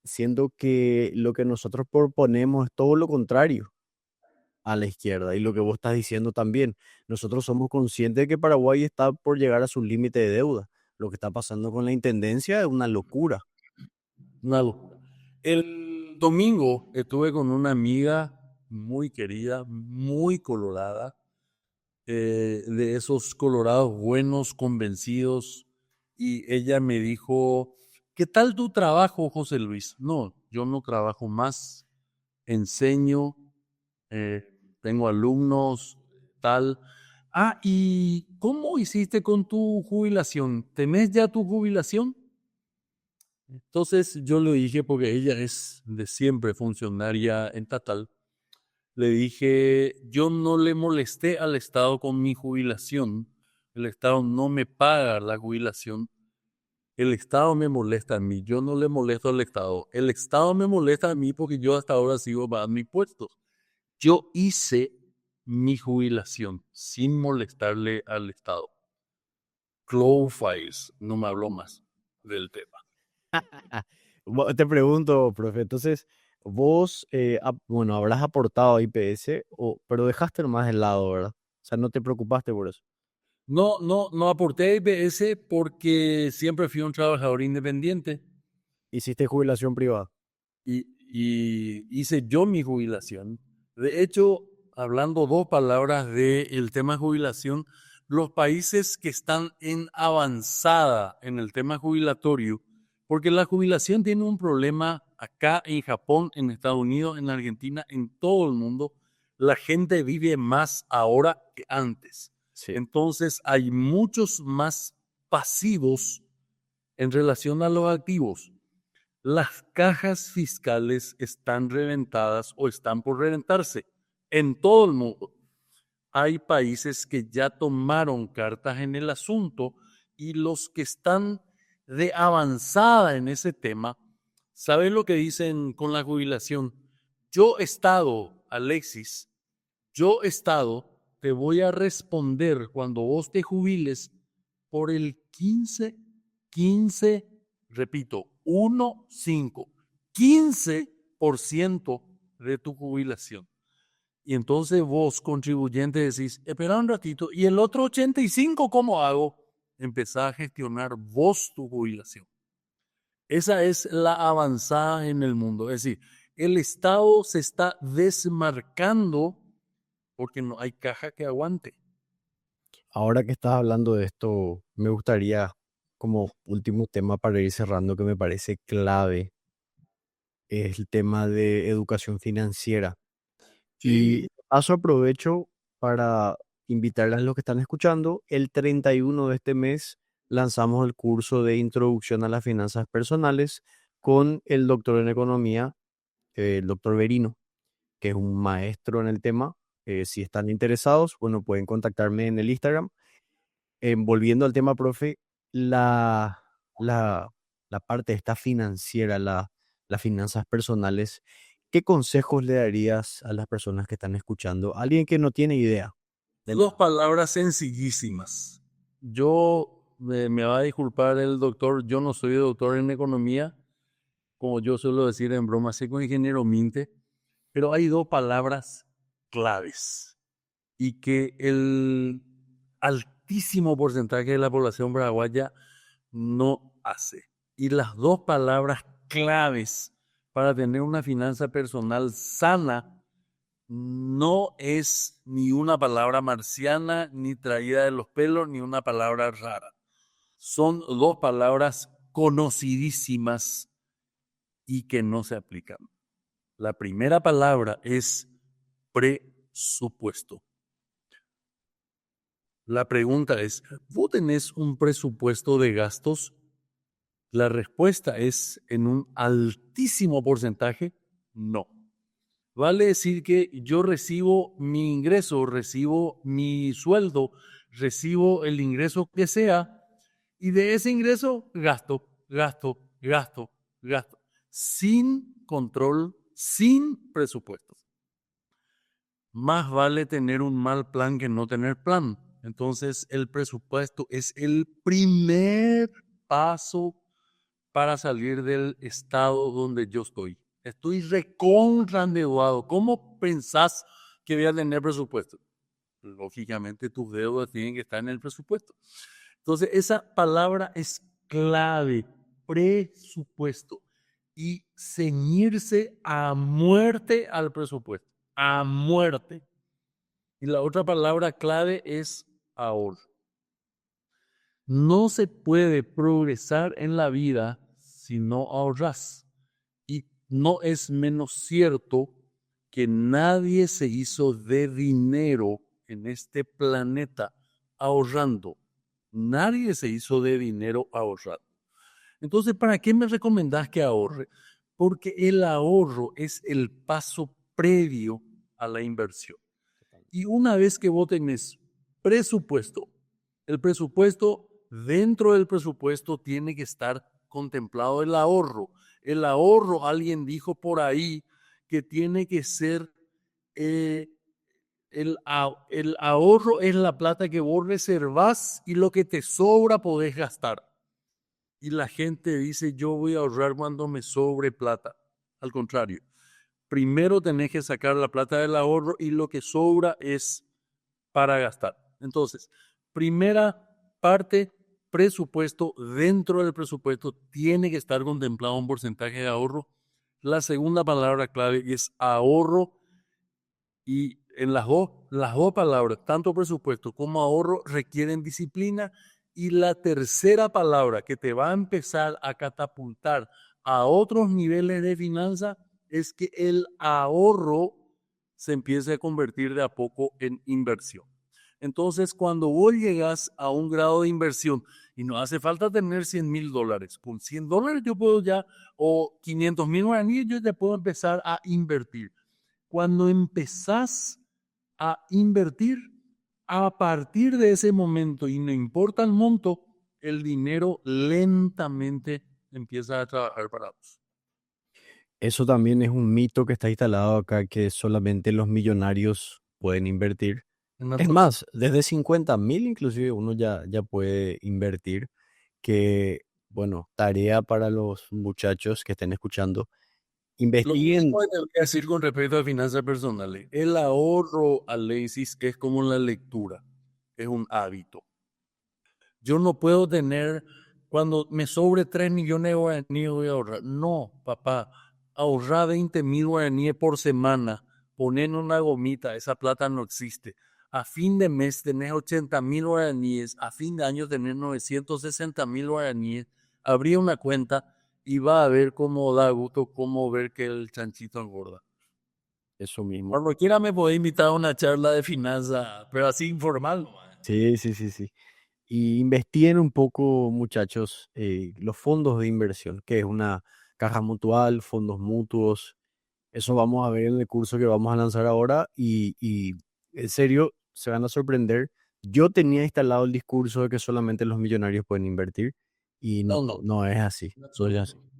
siendo que lo que nosotros proponemos es todo lo contrario a la izquierda. Y lo que vos estás diciendo también, nosotros somos conscientes de que Paraguay está por llegar a su límite de deuda. Lo que está pasando con la intendencia es una locura. Una locura. El domingo estuve con una amiga muy querida, muy colorada, de esos colorados buenos, convencidos, y ella me dijo, ¿qué tal tu trabajo, José Luis? No, yo no trabajo más, enseño, tengo alumnos, tal. Ah, ¿y cómo hiciste con tu jubilación? ¿Tenés ya tu jubilación? Entonces yo le dije, porque ella es de siempre funcionaria estatal, le dije, yo no le molesté al Estado con mi jubilación, el Estado no me paga la jubilación, el Estado me molesta a mí, yo no le molesto al Estado, el Estado me molesta a mí porque yo hasta ahora sigo pagando impuestos. Yo hice mi jubilación sin molestarle al Estado. Close files, no me habló más del tema. Te pregunto, profe, entonces, vos, bueno, habrás aportado a IPS, pero dejaste nomás de lado, ¿verdad? O sea, no te preocupaste por eso. No aporté a IPS porque siempre fui un trabajador independiente Hiciste jubilación privada. y hice yo mi jubilación. De hecho, hablando dos palabras del tema jubilación, los países que están en avanzada en el tema jubilatorio, porque la jubilación tiene un problema acá en Japón, en Estados Unidos, en Argentina, en todo el mundo, la gente vive más ahora que antes. Sí. Entonces hay muchos más pasivos en relación a los activos. Las cajas fiscales están reventadas o están por reventarse en todo el mundo. Hay países que ya tomaron cartas en el asunto y los que están de avanzada en ese tema, ¿saben lo que dicen con la jubilación? Yo, Estado, Alexis, yo, Estado, te voy a responder cuando vos te jubiles por el 15, repito, 15% de tu jubilación. Y entonces vos, contribuyente, decís, espera un ratito, ¿y el otro 85% cómo hago? Empezá a gestionar vos tu jubilación. Esa es la avanzada en el mundo. Es decir, el Estado se está desmarcando porque no hay caja que aguante. Ahora que estás hablando de esto, me gustaría, como último tema para ir cerrando, que me parece clave, es el tema de educación financiera. Y Sí. paso aprovecho para invitarles a los que están escuchando. El 31 de este mes lanzamos el curso de Introducción a las Finanzas Personales con el doctor en economía, el doctor Berino, que es un maestro en el tema. Si están interesados, bueno, pueden contactarme en el Instagram. Volviendo al tema, profe, la, la, la parte esta financiera, las finanzas personales, ¿qué consejos le darías a las personas que están escuchando? Alguien que no tiene idea de Dos nada. palabras sencillísimas. Yo, me va a disculpar el doctor, yo no soy doctor en economía, como yo suelo decir en broma, soy ingeniero Minte, pero hay dos palabras claves y que el altísimo porcentaje de la población paraguaya no hace. Y las dos palabras claves para tener una finanza personal sana no es ni una palabra marciana, ni traída de los pelos, ni una palabra rara. Son dos palabras conocidísimas y que no se aplican. La primera palabra es presupuesto. La pregunta es, ¿vos tenés un presupuesto de gastos? La respuesta es en un altísimo porcentaje, no. Vale decir que yo recibo mi ingreso, recibo mi sueldo, recibo el ingreso que sea, y de ese ingreso gasto, gasto, gasto, gasto, sin control, sin presupuesto. Más vale tener un mal plan que no tener plan. Entonces, el presupuesto es el primer paso para salir del estado donde yo estoy. Estoy recontra endeudado. ¿Cómo pensás que voy a tener presupuesto? Lógicamente tus deudas tienen que estar en el presupuesto. Entonces, esa palabra es clave, presupuesto. Y ceñirse a muerte al presupuesto, a muerte. Y la otra palabra clave es ahorro. No se puede progresar en la vida si no ahorras. Y no es menos cierto que nadie se hizo de dinero en este planeta ahorrando. Nadie se hizo de dinero ahorrando. Entonces, ¿para qué me recomendás que ahorre? Porque el ahorro es el paso previo a la inversión. Y una vez que vos tenés presupuesto, el presupuesto, dentro del presupuesto tiene que estar contemplado el ahorro. El ahorro, alguien dijo por ahí, que tiene que ser, el ahorro es la plata que vos reservás y lo que te sobra podés gastar. Y la gente dice, yo voy a ahorrar cuando me sobre plata. Al contrario, primero tenés que sacar la plata del ahorro y lo que sobra es para gastar. Entonces, primera parte, presupuesto. Dentro del presupuesto tiene que estar contemplado un porcentaje de ahorro. La segunda palabra clave es ahorro, y en las dos palabras, tanto presupuesto como ahorro, requieren disciplina. Y la tercera palabra que te va a empezar a catapultar a otros niveles de finanza es que el ahorro se empiece a convertir de a poco en inversión. Entonces, cuando vos llegas a un grado de inversión, y no hace falta tener $100,000, con $100 yo puedo ya, o 500,000 guaraníes, yo ya puedo empezar a invertir. Cuando empezás a invertir, a partir de ese momento, y no importa el monto, el dinero lentamente empieza a trabajar para vos. Eso también es un mito que está instalado acá, que solamente los millonarios pueden invertir. Es más, desde 50.000 inclusive uno ya puede invertir, que, bueno, tarea para los muchachos que estén escuchando, Lo mismo investiguen. que te voy a decir con respecto a finanzas personales. El ahorro, Alexis, es como la lectura, es un hábito. Yo no puedo tener, cuando me sobre 3 millones de guaraníes voy a ahorrar. No, papá, ahorrar 20,000 guaraníes por semana, poner una gomita, esa plata no existe. A fin de mes tenés 80,000 guaraníes, a fin de año tenés 960,000 guaraníes. Abrí una cuenta y va a ver cómo da gusto, cómo ver que el chanchito engorda. Eso mismo. Cuando quiera me puede invitar a una charla de finanzas, pero así informal. Sí, sí, sí, sí. Y investiguen un poco, muchachos, los fondos de inversión, que es una caja mutual, fondos mutuos. Eso vamos a ver en el curso que vamos a lanzar ahora y en serio se van a sorprender. Yo tenía instalado el discurso de que solamente los millonarios pueden invertir y No, no, no, no es así. en No es así. absoluto.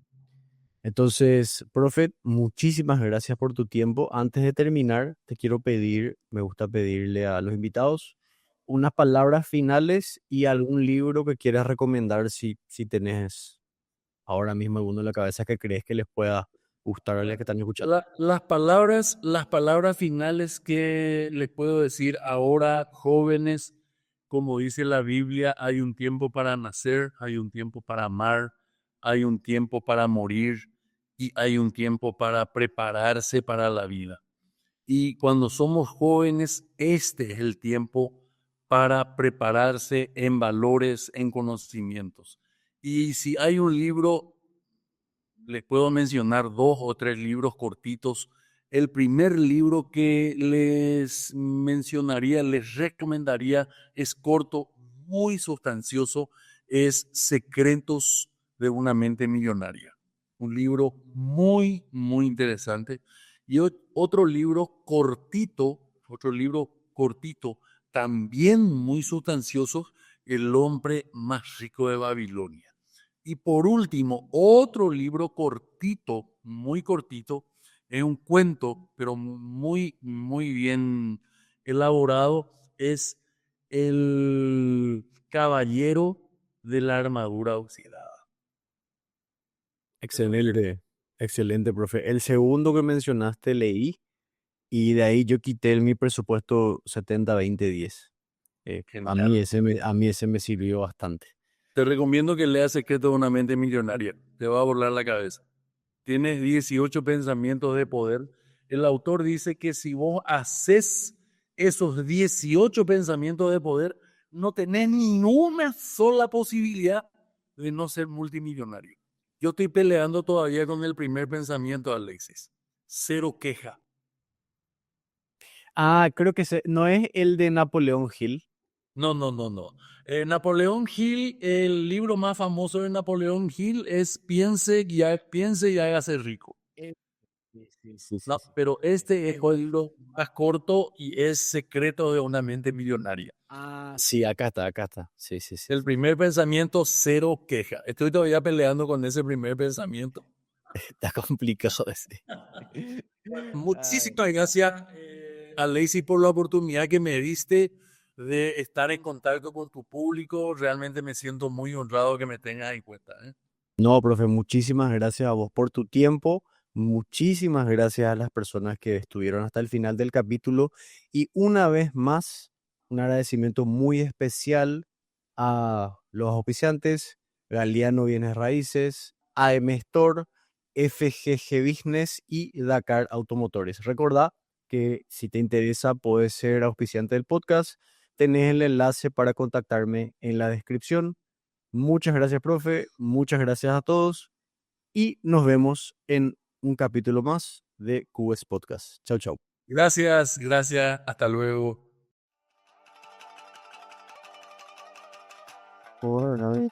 Entonces, profe, muchísimas gracias por tu tiempo. Antes de terminar, te quiero pedir, me gusta pedirle a los invitados unas palabras finales y algún libro que quieras recomendar si tenés ahora mismo alguno en la cabeza que crees que les pueda gustar a los que están escuchando. Las palabras finales que les puedo decir ahora, jóvenes, como dice la Biblia, hay un tiempo para nacer, hay un tiempo para amar, hay un tiempo para morir y hay un tiempo para prepararse para la vida. Y cuando somos jóvenes, este es el tiempo para prepararse en valores, en conocimientos. Y si hay un libro, les puedo mencionar 2 o 3 libros cortitos. El primer libro que les mencionaría, les recomendaría, es corto, muy sustancioso, es Secretos de una mente millonaria. Un libro muy, muy interesante. Y otro libro cortito, también muy sustancioso, El hombre más rico de Babilonia. Y por último, otro libro cortito, muy cortito, es un cuento, pero muy, muy bien elaborado, es El Caballero de la Armadura Oxidada. Excelente, excelente, profe. El segundo que mencionaste leí y de ahí yo quité mi presupuesto 70-20-10. Genial. A mí ese me sirvió bastante. Te recomiendo que leas Secreto de una mente millonaria. Te va a volar la cabeza. Tienes 18 pensamientos de poder. El autor dice que si vos haces esos 18 pensamientos de poder, no tenés ni una sola posibilidad de no ser multimillonario. Yo estoy peleando todavía con el primer pensamiento, Alexis. Cero queja. Creo que no es el de Napoleón Hill. No, no, no, no. Napoleón Hill, el libro más famoso de Napoleón Hill es Piense y hágase rico. Sí, sí, sí, sí, No, sí. pero este es el libro más corto y es Secreto de una mente millonaria. Sí, acá está, acá está. Sí, sí, sí, El sí. primer pensamiento, cero queja. Estoy todavía peleando con ese primer pensamiento. Está complicado ese. Ay, Muchísimas gracias, Alexis, por la oportunidad que me diste de estar en contacto con tu público. Realmente me siento muy honrado que me tengas en cuenta, ¿eh? no, profe, muchísimas gracias a vos por tu tiempo. Muchísimas gracias a las personas que estuvieron hasta el final del capítulo. Y una vez más, un agradecimiento muy especial a los auspiciantes, Galeano Bienes Raíces, AM Store, FGG Business y Dakar Automotores. Recordá que si te interesa, puedes ser auspiciante del podcast. Tenés el enlace para contactarme en la descripción. Muchas gracias, profe. Muchas gracias a todos. Y nos vemos en un capítulo más de QS Podcast. Chau, chau. Gracias, gracias. Hasta luego. Bueno,